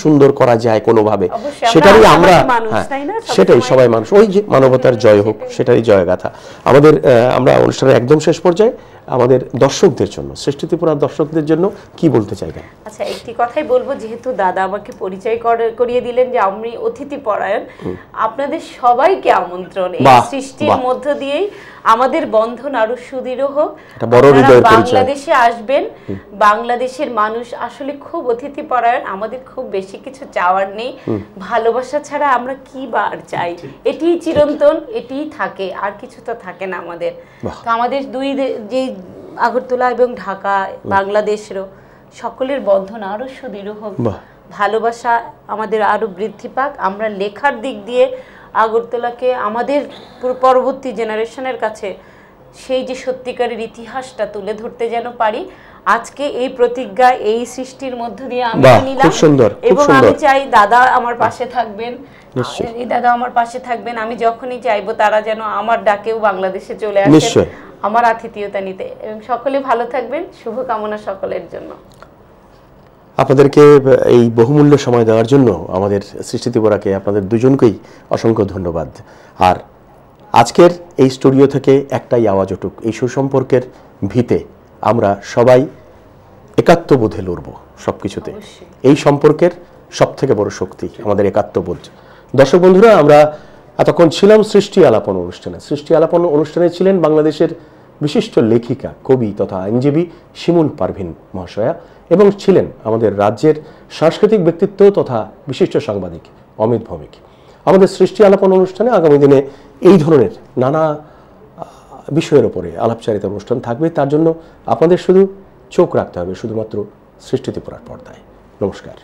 সুন্দর করা যায় কোনোভাবে, সেটাই আমরা, সেটাই সবাই মানুষ, ওই যে মানবতার জয় হোক, সেটাই জয়গাথা আমাদের। আমরা অনুষ্ঠানের একদম শেষ পর্যায়ে আমাদের দর্শকদের জন্য, সৃষ্টি ত্রিপুরার দর্শকদের জন্য কি বলতে চাইবেন? আচ্ছা, একটি কথাই বলবো, যেহেতু দাদা আমাকে পরিচয় করিয়ে দিলেন যে আমি অতিথি পরায়ণ, আপনাদের সবাইকে আমন্ত্রণ এই সৃষ্টির মধ্য দিয়েই আমাদের বন্ধন আরো সুদৃঢ় হোক। বাংলাদেশে আসবেন, বাংলাদেশের মানুষ আসলে খুব অতিথি পরায়ণ, আমাদের খুব বেশি কিছু চাওয়ার নেই, ভালোবাসা ছাড়া আমরা কি বার চাই, এটিই চিরন্তন, এটিই থাকে, আর কিছু তো থাকে না আমাদের। তো আমাদের দুই যে আগরতলা এবং ঢাকা, বাংলাদেশেরও সকলের বন্ধন আরো সুদৃঢ় হোক, ভালোবাসা আমাদের আরো বৃদ্ধি পাক। আমরা লেখার দিক দিয়ে আগরতলাকে আমাদের পরবর্তী জেনারেশনের কাছে সেই যে সত্যিকারের ইতিহাসটা তুলে ধরতে যেন পারি। আজকে এই প্রতিজ্ঞা এই সৃষ্টির মধ্য দিয়ে আমি নিলাম, এবং আমি চাই দাদা আমার পাশে থাকবেন, এই দাদা আমার পাশে থাকবেন। আমি যখনই চাইবো তারা যেন আমার ডাকেও বাংলাদেশে চলে আসেন আমার আতিথেয়তা নিতে, এবং সকলে ভালো থাকবেন। শুভকামনা সকলের জন্য। আপনাদেরকে এই বহুমূল্য সময় দেওয়ার জন্য আমাদের সৃষ্টি ত্রিপুরাকে, আপনাদের দুজনকেই অসংখ্য ধন্যবাদ। আর আজকের এই স্টুডিও থেকে একটাই আওয়াজ উঠুক, এই সুসম্পর্কের ভিতে আমরা সবাই একাত্মবোধে লড়ব সবকিছুতে। এই সম্পর্কের সবথেকে বড় শক্তি আমাদের একাত্মবোধ। দর্শক বন্ধুরা, আমরা এতক্ষণ ছিলাম সৃষ্টি আলাপন অনুষ্ঠানে। সৃষ্টি আলাপন অনুষ্ঠানে ছিলেন বাংলাদেশের বিশিষ্ট লেখিকা, কবি তথা আইনজীবী শিমুল পারভিন মহাশয়া, এবং ছিলেন আমাদের রাজ্যের সাংস্কৃতিক ব্যক্তিত্ব তথা বিশিষ্ট সাংবাদিক অমিত ভৌমিক। আমাদের সৃষ্টি আলাপন অনুষ্ঠানে আগামী দিনে এই ধরনের নানা বিষয়ের উপরে আলাপচারিতা অনুষ্ঠান থাকবে। তার জন্য আপনাদের শুধু চোখ রাখতে হবে শুধুমাত্র সৃষ্টি ত্রিপুরার পর্দায়। নমস্কার।